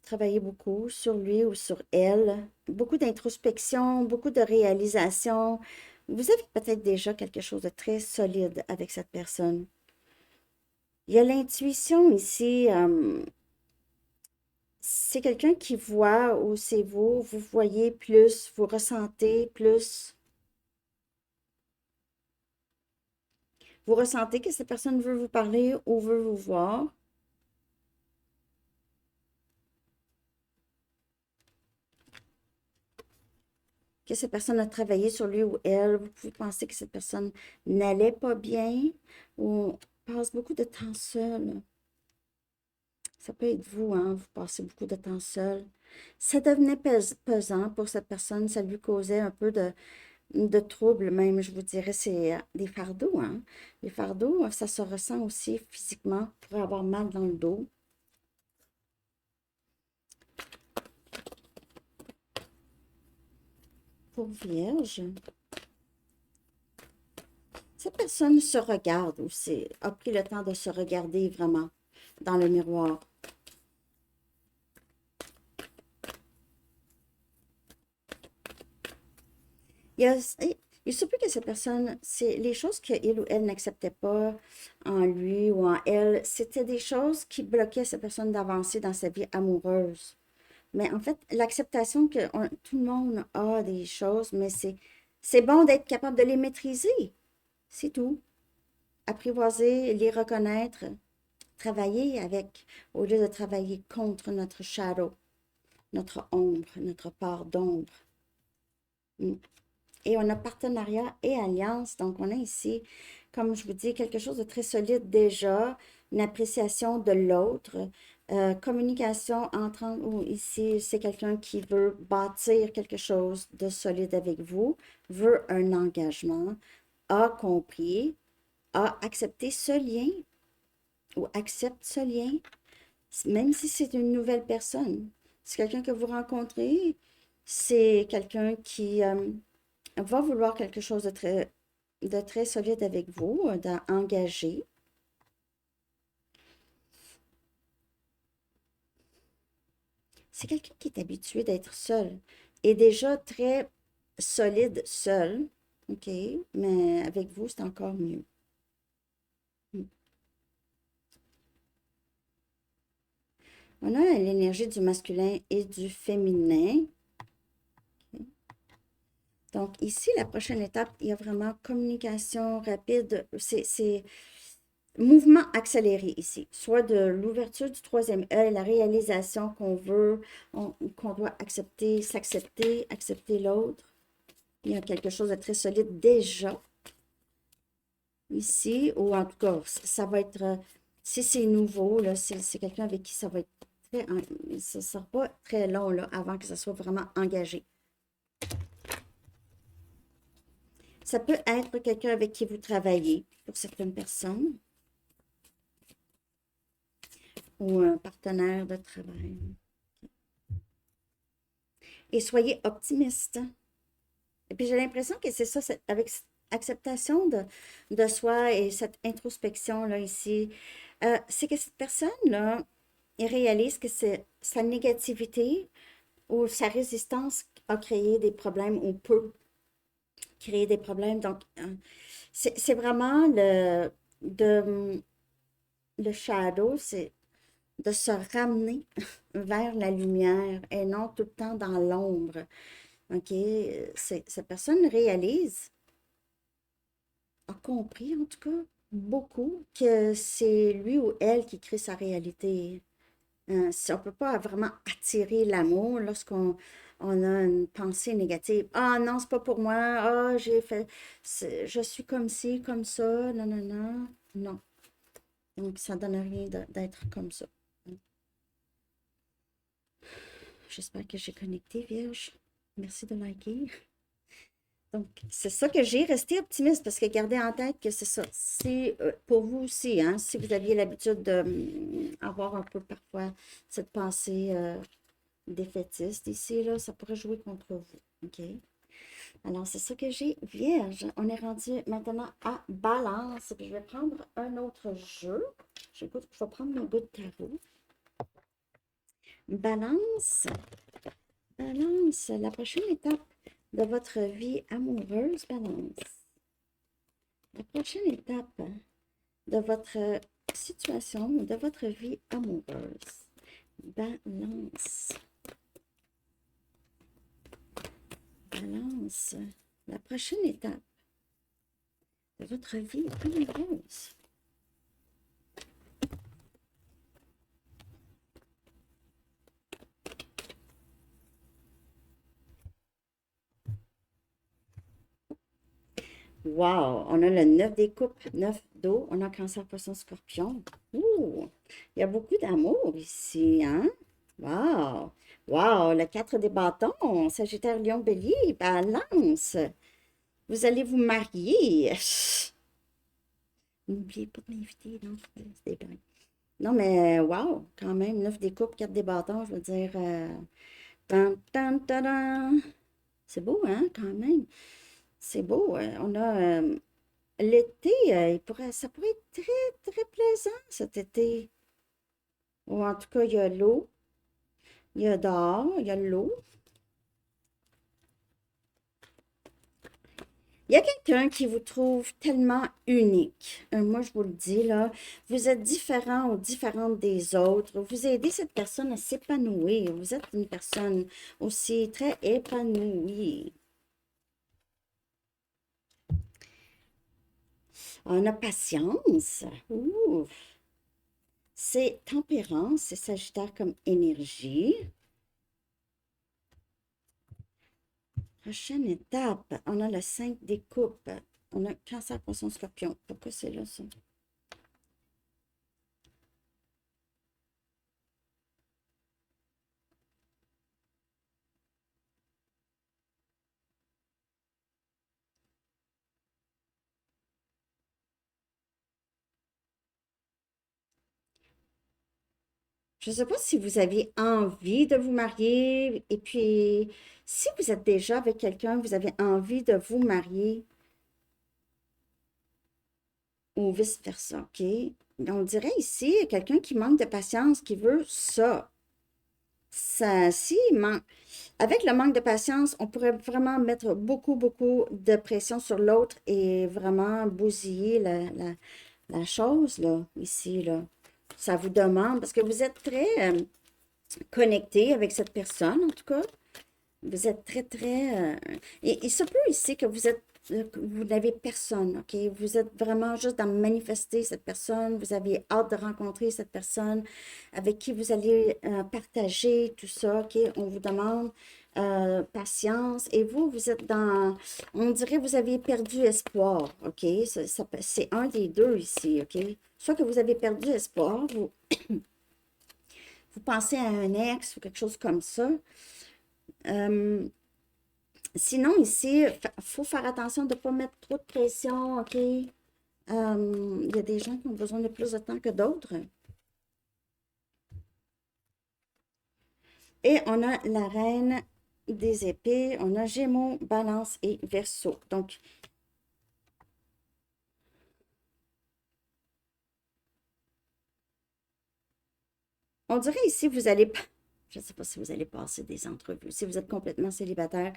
Travailler beaucoup sur lui ou sur elle. Beaucoup d'introspection, beaucoup de réalisation. Vous avez peut-être déjà quelque chose de très solide avec cette personne. Il y a l'intuition ici. C'est quelqu'un qui voit où c'est vous voyez plus, vous ressentez plus. Vous ressentez que cette personne veut vous parler ou veut vous voir. Que cette personne a travaillé sur lui ou elle. Vous pouvez penser que cette personne n'allait pas bien ou passe beaucoup de temps seul. Ça peut être vous, hein, vous passez beaucoup de temps seul. Ça devenait pesant pour cette personne, ça lui causait un peu de troubles, même, je vous dirais, c'est des fardeaux, hein. Les fardeaux, ça se ressent aussi physiquement, vous pourrez avoir mal dans le dos. Pour Vierge, cette personne se regarde aussi, a pris le temps de se regarder vraiment dans le miroir. Il se peut que cette personne, c'est les choses qu'il ou elle n'acceptait pas en lui ou en elle, c'était des choses qui bloquaient cette personne d'avancer dans sa vie amoureuse. Mais en fait, l'acceptation que tout le monde a des choses, mais c'est bon d'être capable de les maîtriser. C'est tout. Apprivoiser, les reconnaître. Travailler avec, au lieu de travailler contre notre shadow, notre ombre, notre part d'ombre. Mm. Et on a partenariat et alliance. Donc, on a ici, comme je vous dis, quelque chose de très solide déjà, une appréciation de l'autre, communication entre, ou ici, c'est quelqu'un qui veut bâtir quelque chose de solide avec vous, veut un engagement, a compris, a accepté ce lien ou accepte ce lien, même si c'est une nouvelle personne. C'est quelqu'un que vous rencontrez, c'est quelqu'un qui va vouloir quelque chose de très solide avec vous, d'engagé. C'est quelqu'un qui est habitué d'être seul et déjà très solide seul, OK? Mais avec vous, c'est encore mieux. On a l'énergie du masculin et du féminin. Donc ici, la prochaine étape, il y a vraiment communication rapide. C'est mouvement accéléré ici, soit de l'ouverture du troisième œil, la réalisation qu'on veut, qu'on doit accepter, s'accepter, accepter l'autre. Il y a quelque chose de très solide déjà ici, ou en tout cas, ça va être, si c'est nouveau, là, c'est quelqu'un avec qui ça va être très, ça ne sera pas très long là, avant que ça soit vraiment engagé. Ça peut être quelqu'un avec qui vous travaillez pour certaines personnes ou un partenaire de travail. Et soyez optimiste. Et puis j'ai l'impression que c'est ça, avec cette acceptation de soi et cette introspection-là ici, c'est que cette personne-là, elle réalise que c'est sa négativité ou sa résistance a créé des problèmes ou peut créer des problèmes. Donc, c'est vraiment le shadow, c'est de se ramener vers la lumière et non tout le temps dans l'ombre. OK? Cette personne réalise, a compris en tout cas, beaucoup, que c'est lui ou elle qui crée sa réalité. Si on ne peut pas vraiment attirer l'amour lorsqu'on a une pensée négative. Ah non, c'est pas pour moi. Ah, je suis comme ci, comme ça. Non, non, non. Non. Donc, ça donne rien d'être comme ça. J'espère que j'ai connecté, Vierge. Merci de liker. Donc, c'est ça que j'ai. Restez optimiste parce que gardez en tête que c'est ça. C'est pour vous aussi, hein, si vous aviez l'habitude d'avoir un peu parfois cette pensée défaitiste ici, là, ça pourrait jouer contre vous. OK? Alors, c'est ça que j'ai. Vierge, on est rendu maintenant à Balance. Puis je vais prendre un autre jeu. Je vais prendre mon bout de tarot. Balance. Balance, la prochaine étape de votre vie amoureuse, Balance. La prochaine étape de votre situation, de votre vie amoureuse. Balance. Balance. La prochaine étape de votre vie amoureuse. Wow! On a le 9 des coupes, 9 d'eau. On a Cancer, Poisson, Scorpion. Ouh! Il y a beaucoup d'amour ici, hein? Wow! Wow! Le 4 des bâtons, Sagittaire, Lion, Bélier, Balance. Vous allez vous marier. N'oubliez pas de m'inviter, non? C'est des blagues. Non, mais wow! Quand même, 9 des coupes, 4 des bâtons, je veux dire. Tan, tan, tadan. C'est beau, hein, quand même. C'est beau. On a l'été, ça pourrait être très, très plaisant cet été. Ou en tout cas, il y a l'eau, il y a dehors, il y a l'eau. Il y a quelqu'un qui vous trouve tellement unique. Moi, je vous le dis, là, vous êtes différent ou différente des autres. Vous aidez cette personne à s'épanouir. Vous êtes une personne aussi très épanouie. On a patience. Ouh. C'est tempérance, c'est Sagittaire comme énergie. Prochaine étape, on a le 5 des coupes. On a Cancer, Poisson, Scorpion. Pourquoi c'est là, ça? Je ne sais pas si vous aviez envie de vous marier et puis si vous êtes déjà avec quelqu'un, vous avez envie de vous marier ou vice-versa, OK? On dirait ici quelqu'un qui manque de patience, qui veut ça. Ça, si, avec le manque de patience, on pourrait vraiment mettre beaucoup, beaucoup de pression sur l'autre et vraiment bousiller la chose, là, ici, là. Ça vous demande, parce que vous êtes très connecté avec cette personne, en tout cas. Vous êtes très, très... et il se peut ici que que vous n'avez personne, OK? Vous êtes vraiment juste dans manifester cette personne. Vous aviez hâte de rencontrer cette personne avec qui vous allez partager tout ça, OK? On vous demande patience. Et vous, vous êtes dans... On dirait que vous avez perdu espoir, OK? C'est un des deux ici, OK? Soit que vous avez perdu espoir, vous pensez à un ex ou quelque chose comme ça. Euh, Sinon, ici, il faut faire attention de ne pas mettre trop de pression, OK? Il y a des gens qui ont besoin de plus de temps que d'autres. Et on a la reine des épées, on a Gémeaux, Balance et Verseau. Donc, on dirait ici, vous allez, je ne sais pas si vous allez passer des entrevues, si vous êtes complètement célibataire,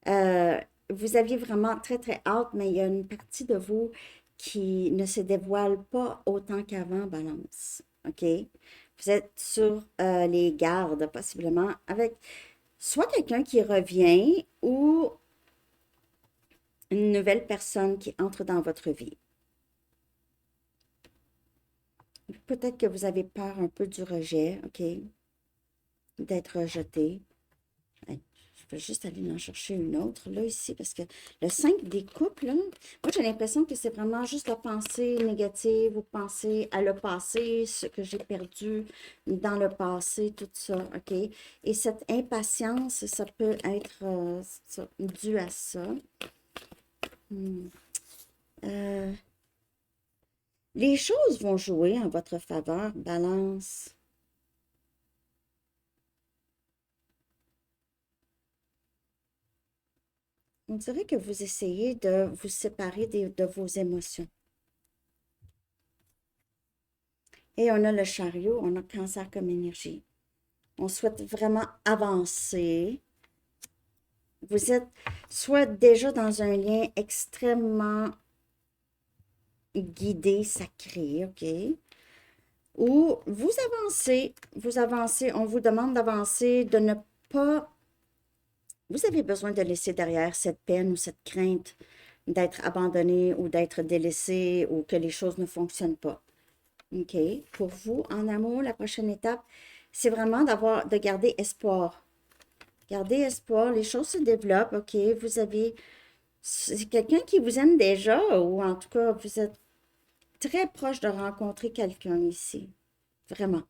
euh, vous aviez vraiment très, très hâte, mais il y a une partie de vous qui ne se dévoile pas autant qu'avant, Balance. OK? Vous êtes sur les gardes, possiblement, avec soit quelqu'un qui revient ou une nouvelle personne qui entre dans votre vie. Peut-être que vous avez peur un peu du rejet, OK? D'être rejeté. Hey, je vais juste aller en chercher une autre, là, ici, parce que le 5 des coupes, là, moi, j'ai l'impression que c'est vraiment juste la pensée négative, vous pensez à le passé, ce que j'ai perdu dans le passé, tout ça, OK? Et cette impatience, ça peut être dû à ça. Hmm. Euh, les choses vont jouer en votre faveur, Balance. On dirait que vous essayez de vous séparer de vos émotions. Et on a le chariot, on a Cancer comme énergie. On souhaite vraiment avancer. Vous êtes soit déjà dans un lien extrêmement guidé, sacré, OK? Ou vous avancez, on vous demande d'avancer, de ne pas... Vous avez besoin de laisser derrière cette peine ou cette crainte d'être abandonné ou d'être délaissé ou que les choses ne fonctionnent pas. OK? Pour vous, en amour, la prochaine étape, c'est vraiment de garder espoir. Gardez espoir, les choses se développent, OK? C'est quelqu'un qui vous aime déjà, ou en tout cas, vous êtes très proche de rencontrer quelqu'un ici. Vraiment,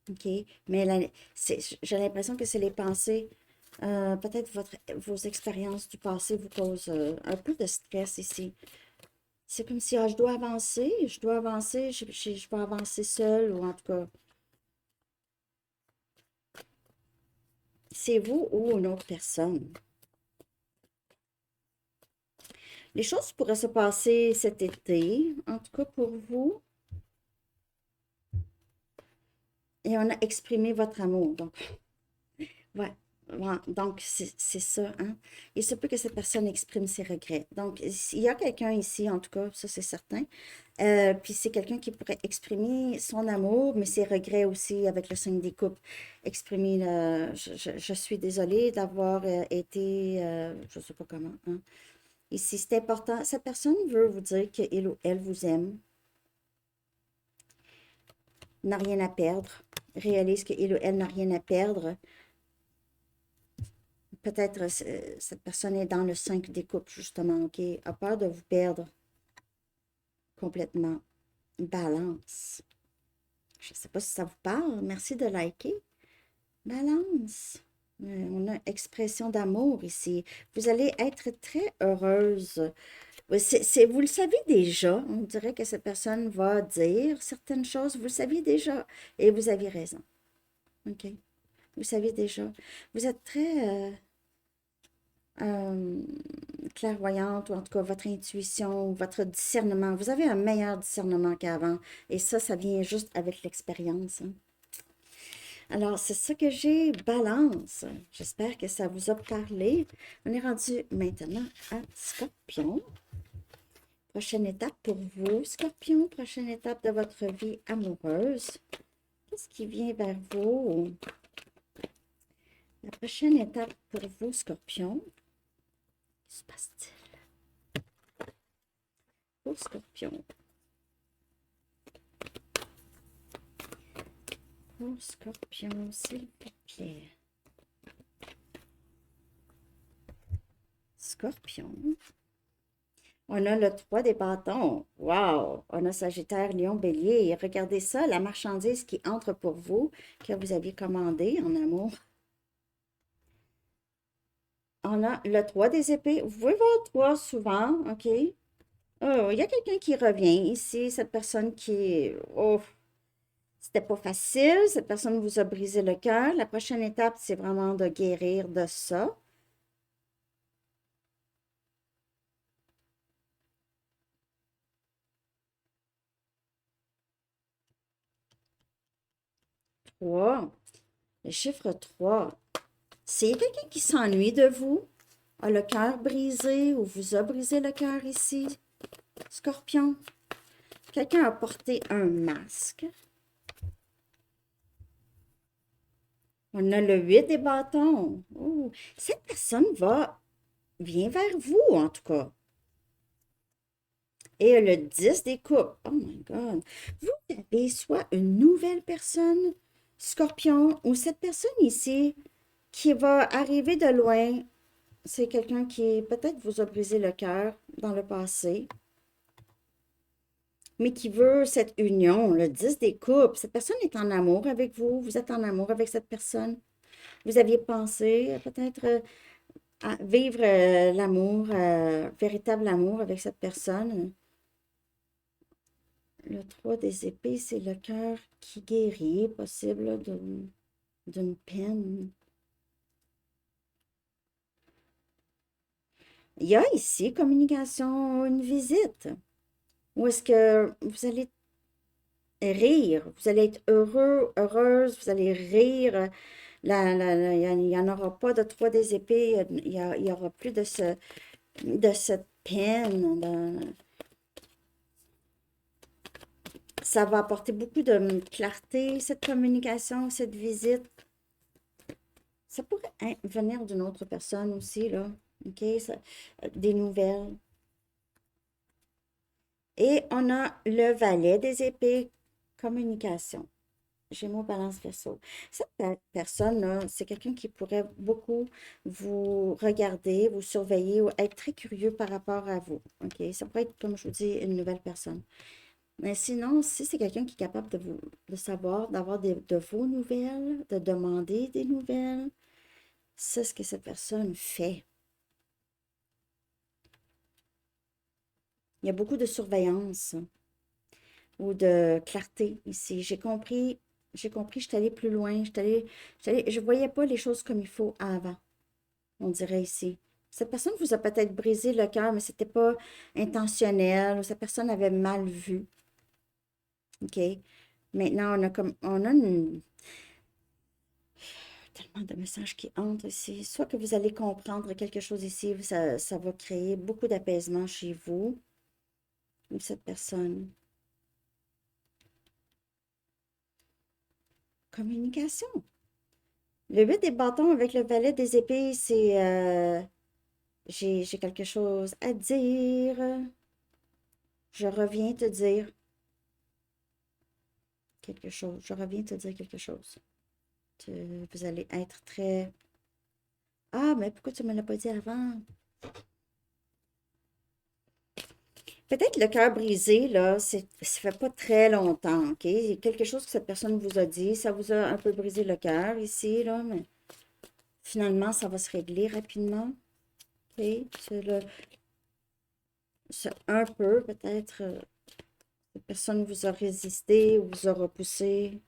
OK? Mais j'ai l'impression que c'est les pensées, peut-être vos expériences du passé vous causent un peu de stress ici. C'est comme si je dois avancer, je peux avancer seule, ou en tout cas, c'est vous ou une autre personne. Les choses pourraient se passer cet été, en tout cas pour vous, et on a exprimé votre amour. Donc, ouais, ouais, donc c'est ça, hein. Il se peut que cette personne exprime ses regrets. Donc, il y a quelqu'un ici, en tout cas, ça c'est certain. Puis c'est quelqu'un qui pourrait exprimer son amour, mais ses regrets aussi avec le 5 des coupes. Exprimer je suis désolée d'avoir été, je ne sais pas comment, hein. Ici, c'est important. Cette personne veut vous dire qu'il ou elle vous aime. n'a rien à perdre, réalise qu'il ou elle n'a rien à perdre. Peut-être cette personne est dans le 5 des coupes, justement, OK? A peur de vous perdre complètement. Balance. Je ne sais pas si ça vous parle. Merci de liker. Balance. On a expression d'amour ici. Vous allez être très heureuse. Vous le savez déjà. On dirait que cette personne va dire certaines choses. Vous le saviez déjà. Et vous aviez raison. OK? Vous savez déjà. Vous êtes très euh, clairvoyante, ou en tout cas votre intuition, votre discernement. Vous avez un meilleur discernement qu'avant. Et ça vient juste avec l'expérience. Hein. Alors, c'est ça que j'ai, balance. J'espère que ça vous a parlé. On est rendu maintenant à Scorpion. Prochaine étape pour vous, Scorpion. Prochaine étape de votre vie amoureuse. Qu'est-ce qui vient vers vous? La prochaine étape pour vous, Scorpion. Qu'est-ce qui se passe-t-il? Pour Scorpion. Pour Scorpion, s'il vous plaît. Scorpion. On a le 3 des bâtons. Wow! On a Sagittaire, Lion, Bélier. Et regardez ça, la marchandise qui entre pour vous, que vous aviez commandée en amour. On a le 3 des épées. Vous pouvez voir 3 souvent, OK? Oh, il y a quelqu'un qui revient ici, cette personne qui... Oh, c'était pas facile. Cette personne vous a brisé le cœur. La prochaine étape, c'est vraiment de guérir de ça. Trois. Le chiffre 3. C'est quelqu'un qui s'ennuie de vous, a le cœur brisé ou vous a brisé le cœur ici. Scorpion. Quelqu'un a porté un masque. On a le 8 des bâtons. Oh, cette personne vient vers vous, en tout cas. Et le 10 des coupes. Oh my God. Vous avez soit une nouvelle personne, Scorpion, ou cette personne ici qui va arriver de loin. C'est quelqu'un qui peut-être vous a brisé le cœur dans le passé, mais qui veut cette union, le 10 des coupes. Cette personne est en amour avec vous. Vous êtes en amour avec cette personne. Vous aviez pensé peut-être à vivre l'amour, véritable amour avec cette personne. Le 3 des épées, c'est le cœur qui guérit, possible d'une peine. Il y a ici communication, une visite. Où est-ce que vous allez rire, vous allez être heureux, heureuse, vous allez rire. Il n'y en aura pas de 3 des épées, il y aura plus de cette peine. Ça va apporter beaucoup de clarté, cette communication, cette visite. Ça pourrait venir d'une autre personne aussi, là. OK? Des nouvelles. Et on a le valet des épées, communication. Gémeaux, Balance, Verseau. Cette personne-là, c'est quelqu'un qui pourrait beaucoup vous regarder, vous surveiller ou être très curieux par rapport à vous. OK? Ça pourrait être, comme je vous dis, une nouvelle personne. Mais sinon, si c'est quelqu'un qui est capable de savoir, d'avoir de vos nouvelles, de demander des nouvelles, c'est ce que cette personne fait. Il y a beaucoup de surveillance ou de clarté ici. Je suis allée plus loin, je voyais pas les choses comme il faut avant, on dirait ici. Cette personne vous a peut-être brisé le cœur, mais c'était pas intentionnel, ou cette personne avait mal vu. OK? Maintenant, on a tellement de messages qui entrent ici. Soit que vous allez comprendre quelque chose ici, ça va créer beaucoup d'apaisement chez vous, ou cette personne. Communication. Le 8 des bâtons avec le valet des épées, c'est j'ai quelque chose à dire. Je reviens te dire. quelque chose. Je reviens te dire quelque chose. Vous allez être très... Ah, mais pourquoi tu ne me l'as pas dit avant? Peut-être le cœur brisé, là, ça fait pas très longtemps, OK? Il y a quelque chose que cette personne vous a dit, ça vous a un peu brisé le cœur ici, là, mais finalement, ça va se régler rapidement, OK? C'est un peu, peut-être, cette personne vous a résisté ou vous a repoussé,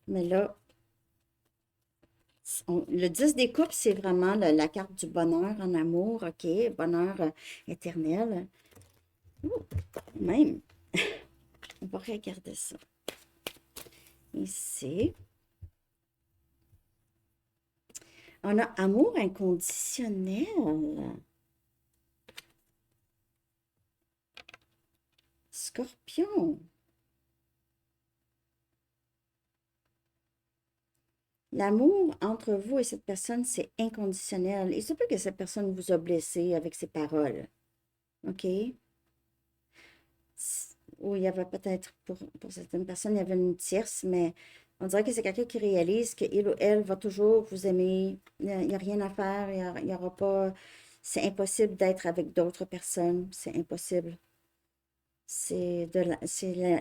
mais là, le 10 des coupes, c'est vraiment la carte du bonheur en amour, OK? Bonheur éternel. Ouh, même, on va regarder ça. Ici, on a amour inconditionnel. Scorpion. L'amour entre vous et cette personne, c'est inconditionnel. Il se peut que cette personne vous a blessé avec ses paroles. OK? Ou il y avait peut-être, pour certaines personnes, il y avait une tierce, mais on dirait que c'est quelqu'un qui réalise qu'il ou elle va toujours vous aimer. Il n'y a rien à faire, il y aura pas... C'est impossible d'être avec d'autres personnes. C'est impossible. C'est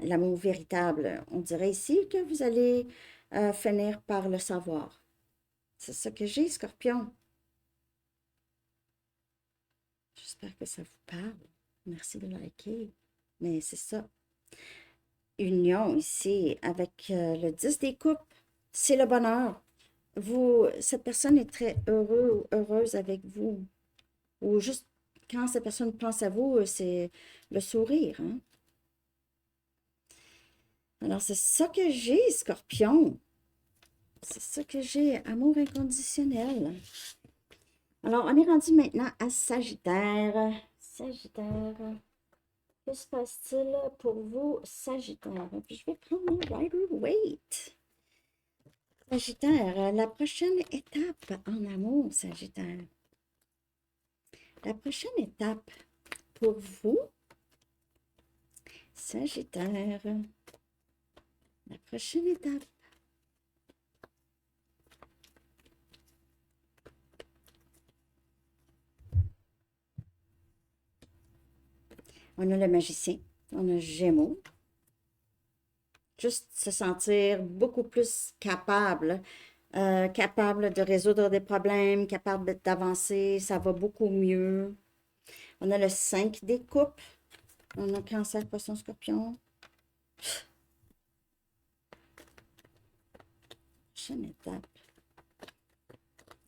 l'amour véritable. On dirait ici que vous allez finir par le savoir. C'est ça que j'ai, Scorpion. J'espère que ça vous parle. Merci de liker. Mais c'est ça. Union ici avec le 10 des coupes. C'est le bonheur. Cette personne est très heureux ou heureuse avec vous. Ou juste quand cette personne pense à vous, c'est le sourire, hein? Alors, c'est ça que j'ai, Scorpion. C'est ça que j'ai, amour inconditionnel. Alors, on est rendu maintenant à Sagittaire. Sagittaire. Que se passe-t-il pour vous, Sagittaire? Puis je vais prendre mon Rider-Waite. Sagittaire, la prochaine étape en amour, Sagittaire. La prochaine étape pour vous, Sagittaire. La prochaine étape. On a le magicien, on a Gémeaux. Juste se sentir beaucoup plus capable, capable de résoudre des problèmes, capable d'avancer, ça va beaucoup mieux. On a le 5 des coupes. On a Cancer, Poisson, Scorpion. Prochaine étape.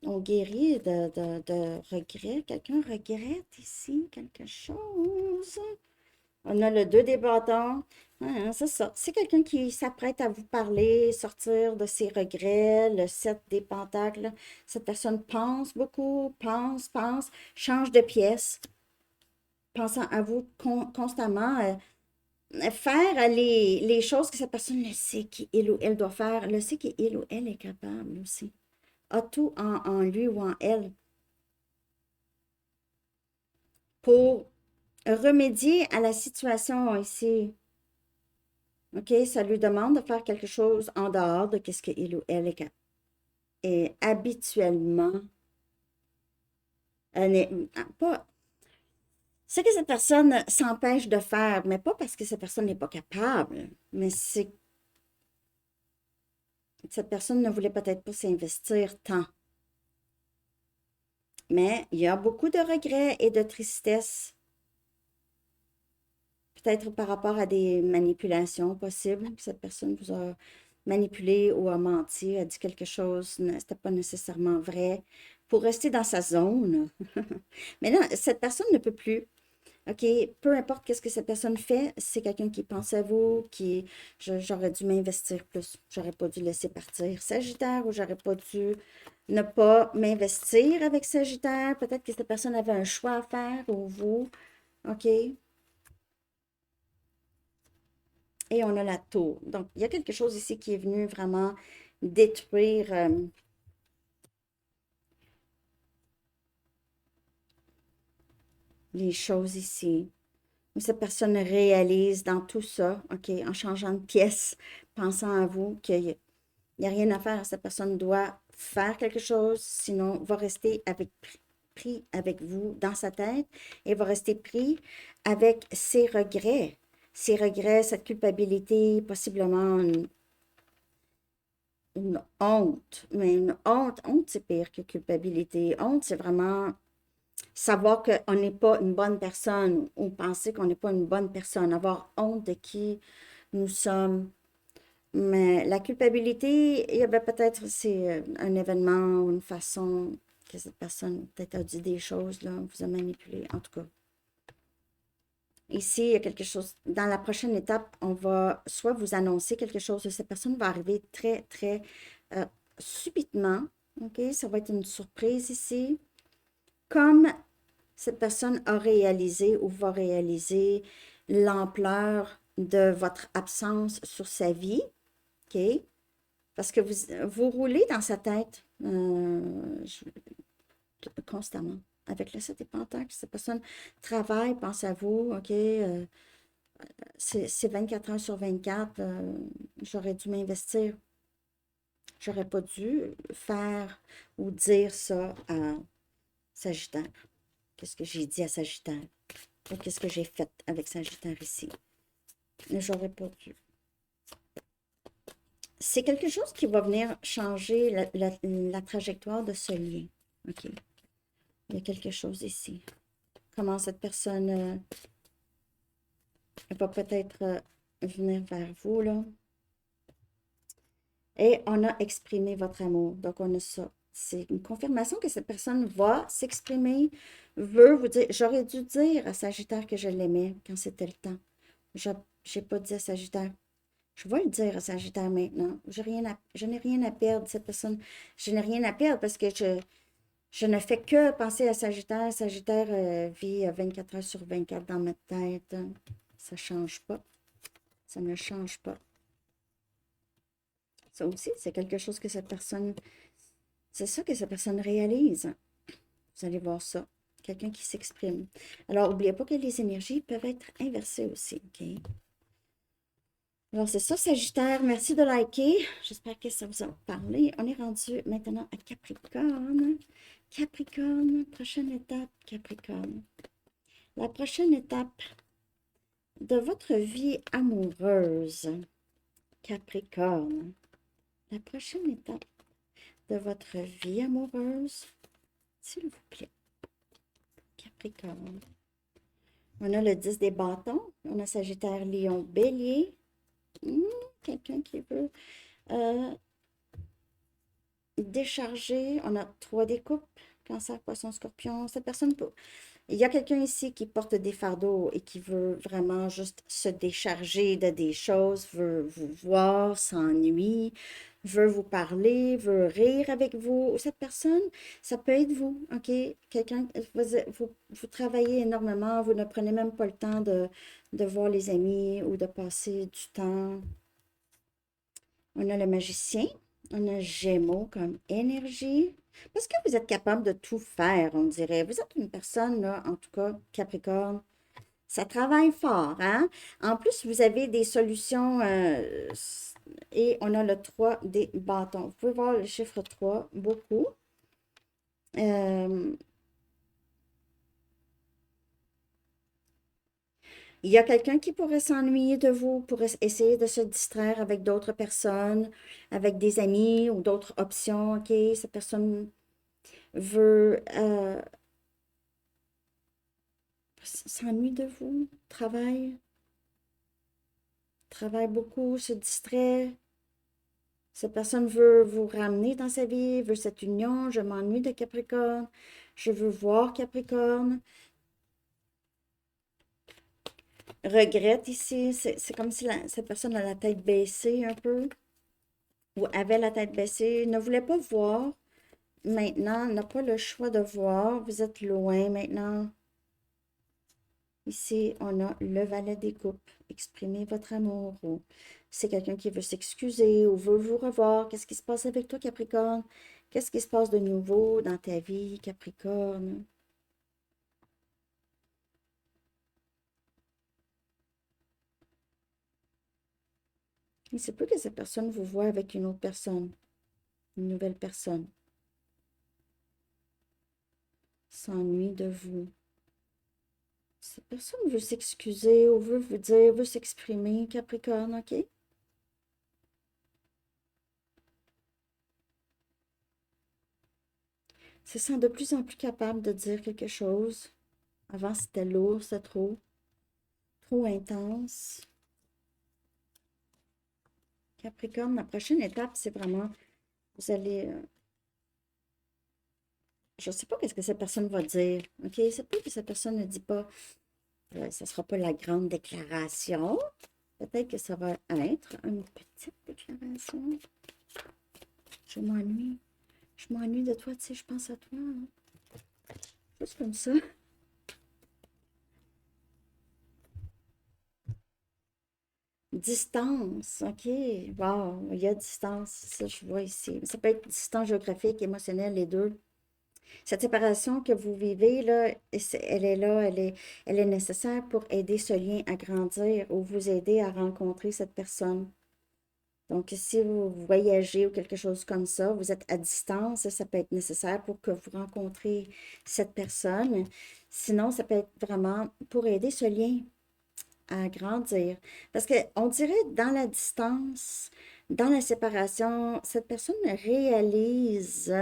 On guérit de regrets. Quelqu'un regrette ici quelque chose. On a le 2 des bâtons. C'est ça. C'est quelqu'un qui s'apprête à vous parler, sortir de ses regrets. Le 7 des pentacles. Cette personne pense beaucoup, pense, change de pièce, pensant à vous constamment. Faire les choses que cette personne le sait qu'il ou elle doit faire, le sait qu'il ou elle est capable aussi. A tout en lui ou en elle pour remédier à la situation ici. OK, ça lui demande de faire quelque chose en dehors de ce qu'il ou elle est capable. Et habituellement, elle n'est pas... Ce que cette personne s'empêche de faire, mais pas parce que cette personne n'est pas capable, mais c'est que cette personne ne voulait peut-être pas s'investir tant. Mais il y a beaucoup de regrets et de tristesse, peut-être par rapport à des manipulations possibles, que cette personne vous a manipulé ou a menti, a dit quelque chose, c'était pas nécessairement vrai, pour rester dans sa zone. Mais là, cette personne ne peut plus. OK, peu importe qu'est-ce que cette personne fait, c'est quelqu'un qui pense à vous, j'aurais dû m'investir plus, j'aurais pas dû laisser partir Sagittaire ou j'aurais pas dû ne pas m'investir avec Sagittaire. Peut-être que cette personne avait un choix à faire ou vous. OK? Et on a la tour. Donc, il y a quelque chose ici qui est venu vraiment détruire les choses ici. Ou cette personne réalise dans tout ça, OK, en changeant de pièce, pensant à vous, qu'il n'y a rien à faire. Cette personne doit faire quelque chose, sinon va rester pris avec vous dans sa tête et va rester pris avec ses regrets. Ses regrets, cette culpabilité, possiblement une honte. Mais une honte c'est pire que culpabilité. Honte, c'est vraiment savoir qu'on n'est pas une bonne personne ou penser qu'on n'est pas une bonne personne. Avoir honte de qui nous sommes. Mais la culpabilité, il y avait peut-être c'est un événement ou une façon que cette personne peut-être a dit des choses, là, vous a manipulé, en tout cas. Ici, il y a quelque chose, dans la prochaine étape, on va soit vous annoncer quelque chose, cette personne va arriver très, très euh, subitement, OK? Ça va être une surprise ici. Comme cette personne a réalisé ou va réaliser l'ampleur de votre absence sur sa vie, OK? Parce que vous roulez dans sa tête constamment. Avec le 7 et Pentacle, cette personne travaille, pense à vous, OK? C'est 24 heures sur 24. J'aurais dû m'investir. J'aurais pas dû faire ou dire ça à Sagittaire. Qu'est-ce que j'ai dit à Sagittaire? Ou qu'est-ce que j'ai fait avec Sagittaire ici? J'aurais pas dû. C'est quelque chose qui va venir changer la trajectoire de ce lien. OK. Il y a quelque chose ici. Comment cette personne va peut-être venir vers vous, là. Et on a exprimé votre amour. Donc, on a ça. C'est une confirmation que cette personne va s'exprimer, veut vous dire. J'aurais dû dire à Sagittaire que je l'aimais quand c'était le temps. Je n'ai pas dit à Sagittaire. Je vais le dire à Sagittaire maintenant. Je n'ai rien à perdre, cette personne. Je n'ai rien à perdre parce que je ne fais que penser à Sagittaire. Sagittaire vit 24 heures sur 24 dans ma tête. Ça ne change pas. Ça ne change pas. Ça aussi, c'est quelque chose que cette personne... C'est ça que cette personne réalise. Vous allez voir ça. Quelqu'un qui s'exprime. Alors, n'oubliez pas que les énergies peuvent être inversées aussi, OK? Alors, c'est ça, Sagittaire. Merci de liker. J'espère que ça vous a parlé. On est rendu maintenant à Capricorne. Capricorne, prochaine étape, Capricorne. La prochaine étape de votre vie amoureuse, Capricorne. La prochaine étape de votre vie amoureuse, s'il vous plaît, Capricorne. On a le 10 des bâtons. On a Sagittaire, Lion, Bélier. Quelqu'un qui veut décharger. On a 3 des coupes. Cancer, Poisson, Scorpion. Cette personne peut... Il y a quelqu'un ici qui porte des fardeaux et qui veut vraiment juste se décharger de des choses, veut vous voir, s'ennuie, veut vous parler, veut rire avec vous. Cette personne, ça peut être vous, OK? Quelqu'un, vous travaillez énormément, vous ne prenez même pas le temps de voir les amis ou de passer du temps. On a le magicien, on a Gémeaux comme énergie. Parce que vous êtes capable de tout faire, on dirait. Vous êtes une personne, là, en tout cas, Capricorne, ça travaille fort, hein? En plus, vous avez des solutions et on a le 3 des bâtons. Vous pouvez voir le chiffre 3, beaucoup. Il y a quelqu'un qui pourrait s'ennuyer de vous, pourrait essayer de se distraire avec d'autres personnes, avec des amis ou d'autres options, OK? Cette personne veut s'ennuie de vous, travaille beaucoup, se distrait. Cette personne veut vous ramener dans sa vie, veut cette union. Je m'ennuie de Capricorne. Je veux voir Capricorne. Regrette ici. C'est comme si cette personne a la tête baissée un peu. Ou avait la tête baissée. Ne voulait pas voir. Maintenant, n'a pas le choix de voir. Vous êtes loin maintenant. Ici, on a le valet des coupes. Exprimez votre amour. Ou c'est quelqu'un qui veut s'excuser ou veut vous revoir. Qu'est-ce qui se passe avec toi, Capricorne? Qu'est-ce qui se passe de nouveau dans ta vie, Capricorne? Il se peut que cette personne vous voit avec une autre personne, une nouvelle personne, s'ennuie de vous. Cette personne veut s'excuser ou veut vous dire, veut s'exprimer, Capricorne, OK? Se sent de plus en plus capable de dire quelque chose. Avant, c'était lourd, c'était trop intense. Capricorne, la prochaine étape, c'est vraiment, vous allez, je ne sais pas qu'est-ce que cette personne va dire, OK? C'est pas que cette personne ne dit pas, ça ne sera pas la grande déclaration. Peut-être que ça va être une petite déclaration. Je m'ennuie. Je m'ennuie de toi, tu sais, je pense à toi. Hein. Juste comme ça. Distance, OK. Wow, il y a distance, ça je vois ici. Ça peut être distance géographique, émotionnelle, les deux. Cette séparation que vous vivez, là, elle est là, elle est nécessaire pour aider ce lien à grandir ou vous aider à rencontrer cette personne. Donc, si vous voyagez ou quelque chose comme ça, vous êtes à distance, ça peut être nécessaire pour que vous rencontrez cette personne. Sinon, ça peut être vraiment pour aider ce lien à grandir. Parce qu'on dirait dans la distance, dans la séparation, cette personne réalise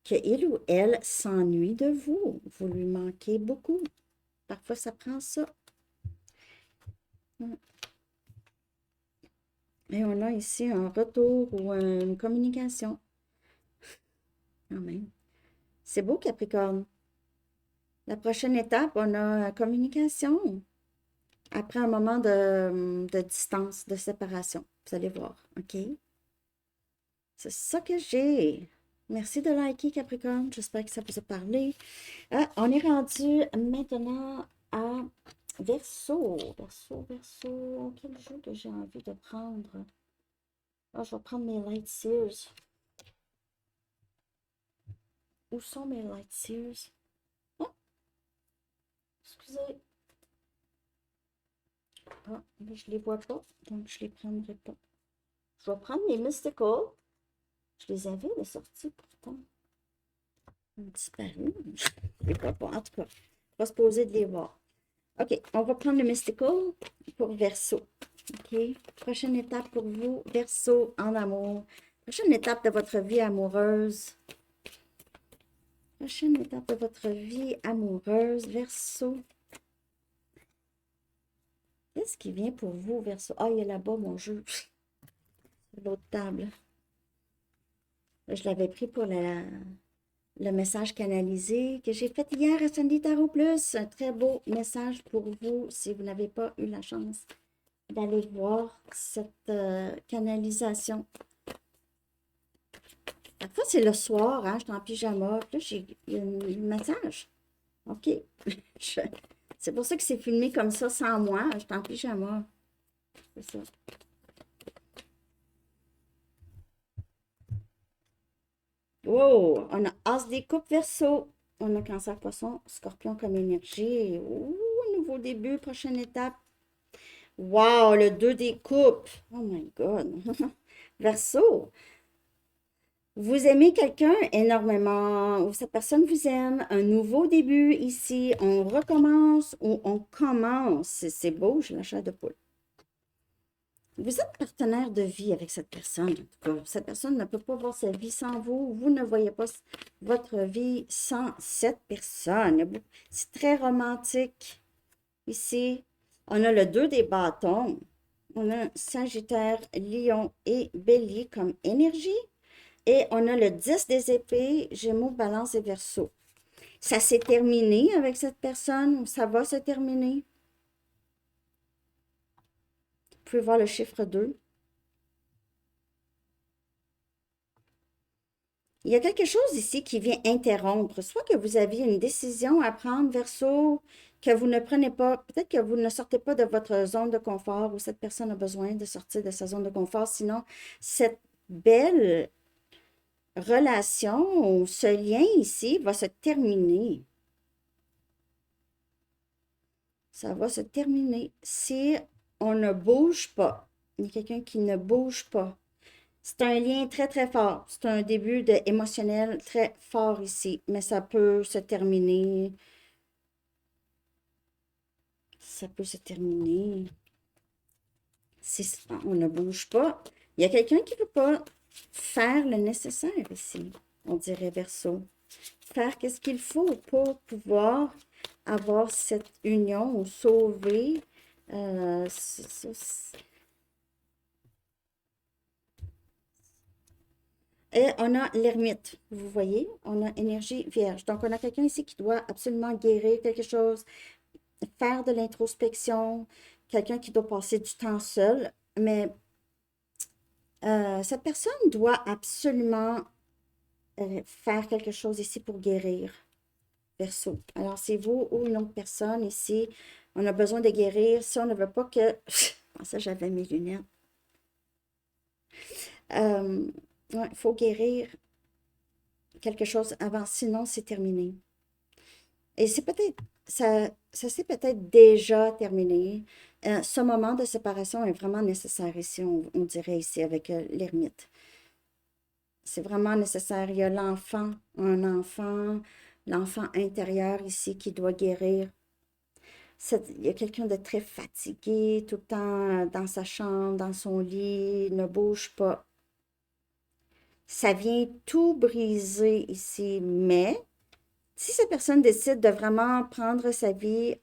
qu'il ou elle s'ennuie de vous. Vous lui manquez beaucoup. Parfois, ça prend ça. Et on a ici un retour ou une communication. Quand même. C'est beau, Capricorne. La prochaine étape, on a communication. Après un moment de distance, de séparation. Vous allez voir, OK? C'est ça que j'ai. Merci de liker, Capricorne. J'espère que ça vous a parlé. Ah, on est rendu maintenant à Verseau. Verseau, Verseau. Quel jeu que j'ai envie de prendre? Ah, je vais prendre mes Light Sears. Où sont mes Light Sears? Oh, excusez. Ah, mais je les vois pas, donc je les prendrai pas. Je vais prendre mes Mystical. Je les avais de sortie pourtant. Ils ont disparu. Je les vois pas. En tout cas, on va se poser de les voir. OK, on va prendre le Mystical pour Verseau. OK, prochaine étape pour vous, Verseau en amour. Prochaine étape de votre vie amoureuse. Prochaine étape de votre vie amoureuse, Verseau. Qu'est-ce qui vient pour vous, Verseau? Ah, il est là-bas, mon jeu. L'autre table. Je l'avais pris pour le message canalisé que j'ai fait hier à Sandy Tarot Plus. Un très beau message pour vous si vous n'avez pas eu la chance d'aller voir cette canalisation. Parfois, c'est le soir, hein, je suis en pyjama, puis là, j'ai un message. OK. C'est pour ça que c'est filmé comme ça, sans moi. Je suis en pyjama. C'est ça. Wow! On a As des coupes Verseau. On a Cancer Poisson, Scorpion comme énergie. Ouh, nouveau début, prochaine étape. Wow! Le 2 des coupes. Oh my God! Verseau. Vous aimez quelqu'un énormément, ou cette personne vous aime, un nouveau début ici, on recommence ou on commence. C'est beau, j'ai la chair de poule. Vous êtes partenaire de vie avec cette personne. En tout cas, cette personne ne peut pas voir sa vie sans vous. Vous ne voyez pas votre vie sans cette personne. C'est très romantique. Ici, on a le 2 des bâtons. On a Sagittaire, Lion et Bélier comme énergie. Et on a le 10 des épées, Gémeaux, Balance et Verseau. Ça s'est terminé avec cette personne ou ça va se terminer? Vous pouvez voir le chiffre 2. Il y a quelque chose ici qui vient interrompre. Soit que vous aviez une décision à prendre, Verseau, que vous ne prenez pas. Peut-être que vous ne sortez pas de votre zone de confort ou cette personne a besoin de sortir de sa zone de confort. Sinon, cette belle relation, ce lien ici va se terminer. Ça va se terminer si on ne bouge pas. Il y a quelqu'un qui ne bouge pas. C'est un lien très, très fort. C'est un début de émotionnel très fort ici, mais ça peut se terminer. Ça peut se terminer si on ne bouge pas. Il y a quelqu'un qui ne veut pas faire le nécessaire ici, on dirait Verseau. Faire qu'est-ce qu'il faut pour pouvoir avoir cette union ou sauver. Et on a l'ermite, vous voyez, on a énergie vierge. Donc, on a quelqu'un ici qui doit absolument guérir quelque chose, faire de l'introspection, quelqu'un qui doit passer du temps seul, mais cette personne doit absolument faire quelque chose ici pour guérir. Verseau. Alors, c'est vous ou une autre personne ici. On a besoin de guérir. Si on ne veut pas que... Ah, ça, j'avais mes lunettes. Il faut guérir quelque chose avant, sinon c'est terminé. Et c'est peut-être, ça s'est peut-être déjà terminé. Ce moment de séparation est vraiment nécessaire ici, on dirait ici avec l'ermite. C'est vraiment nécessaire. Il y a l'enfant, l'enfant intérieur ici qui doit guérir. Il y a quelqu'un de très fatigué, tout le temps dans sa chambre, dans son lit, ne bouge pas. Ça vient tout briser ici, mais si cette personne décide de vraiment prendre sa vie,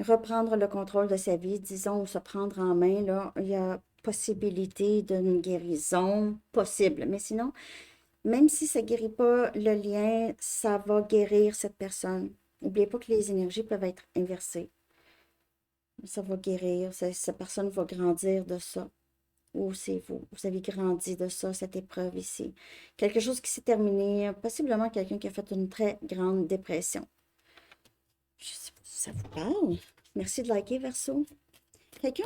reprendre le contrôle de sa vie, disons, ou se prendre en main, là, il y a possibilité d'une guérison possible. Mais sinon, même si ça ne guérit pas le lien, ça va guérir cette personne. N'oubliez pas que les énergies peuvent être inversées. Ça va guérir, cette personne va grandir de ça. Ou c'est vous. Vous avez grandi de ça, cette épreuve ici. Quelque chose qui s'est terminé, possiblement quelqu'un qui a fait une très grande dépression. Je sais pas si ça vous parle. Merci de liker, Verseau. Quelqu'un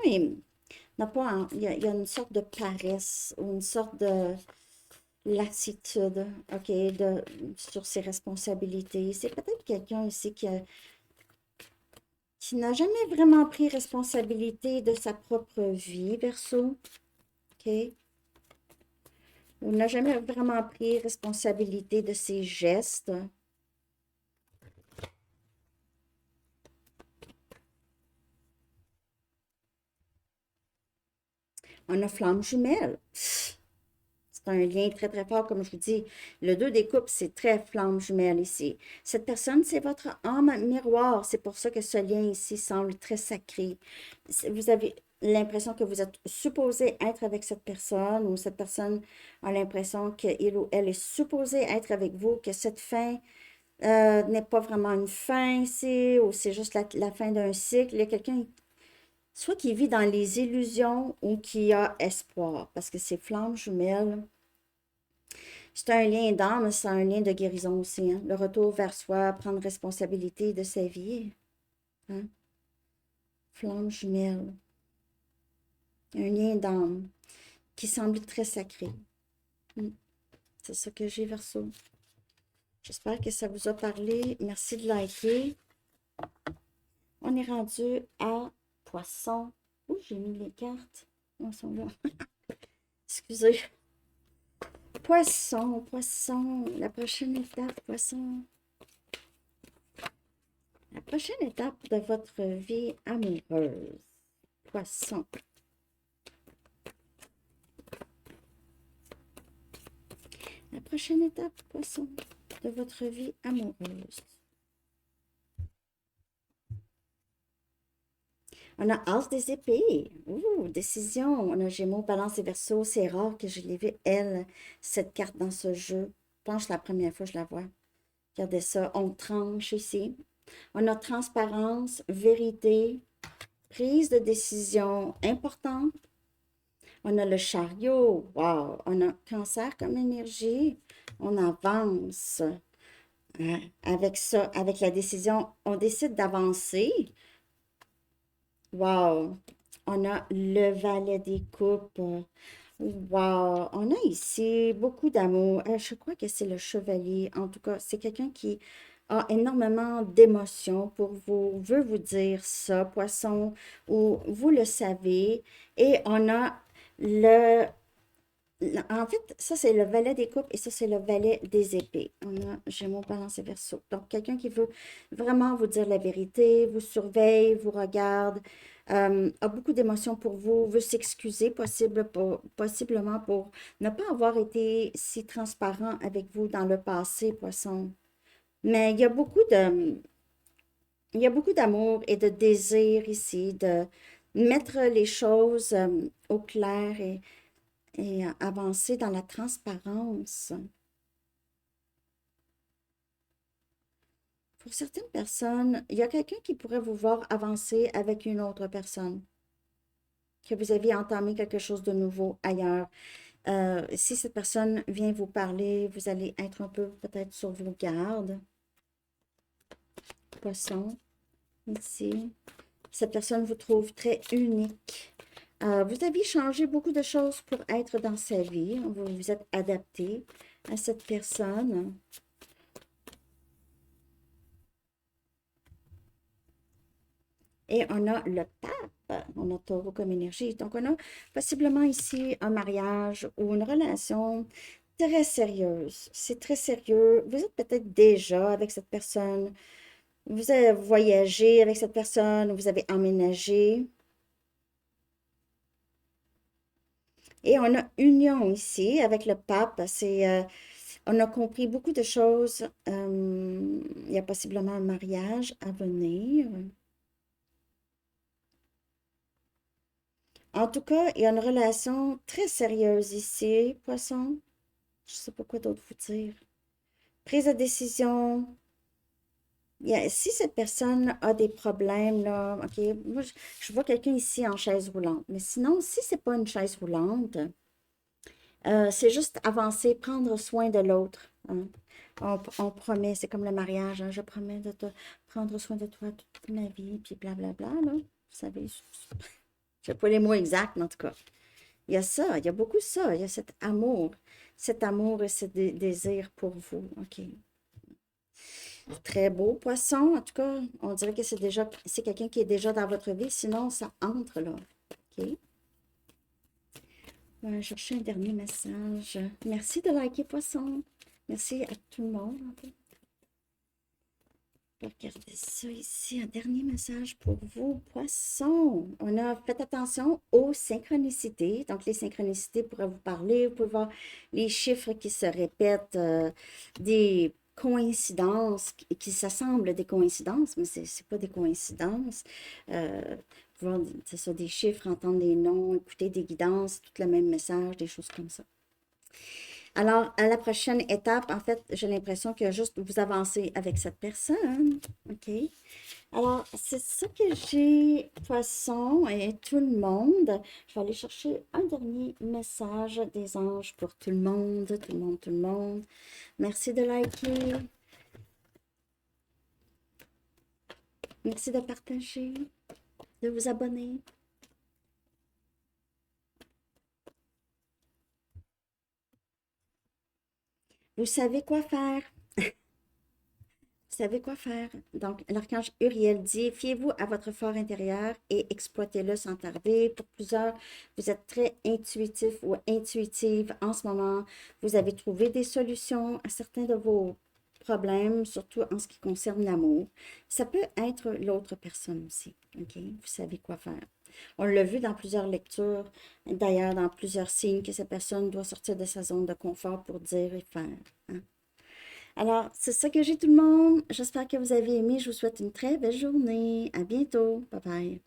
n'a pas, il y a une sorte de paresse ou une sorte de lassitude, OK, sur ses responsabilités. C'est peut-être quelqu'un ici qui n'a jamais vraiment pris responsabilité de sa propre vie, Verseau. OK? Ou n'a jamais vraiment pris responsabilité de ses gestes. On a flamme jumelle. C'est un lien très, très fort, comme je vous dis. Le 2 des coupes, c'est très flamme jumelle ici. Cette personne, c'est votre âme miroir. C'est pour ça que ce lien ici semble très sacré. Vous avez l'impression que vous êtes supposé être avec cette personne ou cette personne a l'impression qu'il ou elle est supposé être avec vous, que cette fin n'est pas vraiment une fin ici ou c'est juste la fin d'un cycle. Il y a quelqu'un soit qui vit dans les illusions ou qui a espoir parce que c'est flamme jumelle. C'est un lien d'âme, c'est un lien de guérison aussi. Hein? Le retour vers soi, prendre responsabilité de sa vie. Hein? Flamme jumelle. Un lien d'âme qui semble très sacré. C'est ça que j'ai, Verseau. J'espère que ça vous a parlé. Merci de liker. On est rendu à Poisson. Où j'ai mis les cartes? Où sont là? Excusez. Poisson, poisson. La prochaine étape, poisson. La prochaine étape de votre vie amoureuse. Poisson. La prochaine étape, poisson, de votre vie amoureuse. On a As des épées. Ouh, décision. On a Gémeaux, Balance et Verseau. C'est rare que je l'ai vu, elle, cette carte dans ce jeu. Je pense que la première fois que je la vois. Regardez ça. On tranche ici. On a transparence, vérité, prise de décision importante. On a le chariot. Wow. On a cancer comme énergie. On avance. Avec ça, avec la décision, on décide d'avancer. Wow! On a le valet des coupes. Wow! On a ici beaucoup d'amour. Je crois que c'est le chevalier. En tout cas, c'est quelqu'un qui a énormément d'émotions pour vous, veut vous dire ça, poisson, ou vous le savez. Et on a le en fait, ça, c'est le valet des coupes et ça, c'est le valet des épées. On a Gémeaux, Balance et Verseau. Donc, quelqu'un qui veut vraiment vous dire la vérité, vous surveille, vous regarde, a beaucoup d'émotions pour vous, veut s'excuser possiblement pour ne pas avoir été si transparent avec vous dans le passé, poisson. Mais il y a beaucoup d'amour et de désir ici, de mettre les choses au clair et avancer dans la transparence. Pour certaines personnes, il y a quelqu'un qui pourrait vous voir avancer avec une autre personne, que vous aviez entamé quelque chose de nouveau ailleurs. Si cette personne vient vous parler, vous allez être un peu peut-être sur vos gardes. Poisson, ici. Cette personne vous trouve très unique. Vous avez changé beaucoup de choses pour être dans sa vie. Vous vous êtes adapté à cette personne. Et on a le pape, on a taureau comme énergie. Donc, on a possiblement ici un mariage ou une relation très sérieuse. C'est très sérieux. Vous êtes peut-être déjà avec cette personne. Vous avez voyagé avec cette personne, vous avez emménagé. Et on a union ici avec le pape. On a compris beaucoup de choses. Il y a possiblement un mariage à venir. En tout cas, il y a une relation très sérieuse ici, poisson. Je ne sais pas quoi d'autre vous dire. Prise de décision. Si cette personne a des problèmes, là, OK, moi, je vois quelqu'un ici en chaise roulante. Mais sinon, si c'est pas une chaise roulante, c'est juste avancer, prendre soin de l'autre, hein. On promet, c'est comme le mariage, hein, je promets de te prendre soin de toi toute ma vie, puis blablabla, là. Vous savez, je sais pas les mots exacts, mais en tout cas. Il y a ça, il y a beaucoup ça, il y a cet amour et ce désir pour vous. OK. Très beau poisson. En tout cas, on dirait que c'est quelqu'un qui est déjà dans votre vie, sinon ça entre là. OK. On va chercher un dernier message. Merci de liker poisson. Merci à tout le monde. En fait. Je vais regarder ça ici. Un dernier message pour vous, poisson. On a fait attention aux synchronicités. Donc, les synchronicités pourraient vous parler. Vous pouvez voir les chiffres qui se répètent, des coïncidences qui s'assemblent des coïncidences, mais ce n'est pas des coïncidences. Voir, c'est ça, des chiffres, entendre des noms, écouter des guidances, tout le même message, des choses comme ça. Alors, à la prochaine étape, en fait, j'ai l'impression que juste vous avancez avec cette personne. OK? Alors, c'est ça que j'ai, poisson et tout le monde. Je vais aller chercher un dernier message des anges pour tout le monde, tout le monde, tout le monde. Merci de liker. Merci de partager, de vous abonner. Vous savez quoi faire. Vous savez quoi faire. Donc, l'archange Uriel dit, fiez-vous à votre fort intérieur et exploitez-le sans tarder. Pour plusieurs, vous êtes très intuitif ou intuitive en ce moment. Vous avez trouvé des solutions à certains de vos problèmes, surtout en ce qui concerne l'amour. Ça peut être l'autre personne aussi. OK? Vous savez quoi faire. On l'a vu dans plusieurs lectures, d'ailleurs dans plusieurs signes, que cette personne doit sortir de sa zone de confort pour dire et faire. Hein? Alors, c'est ça que j'ai tout le monde. J'espère que vous avez aimé. Je vous souhaite une très belle journée. À bientôt. Bye bye.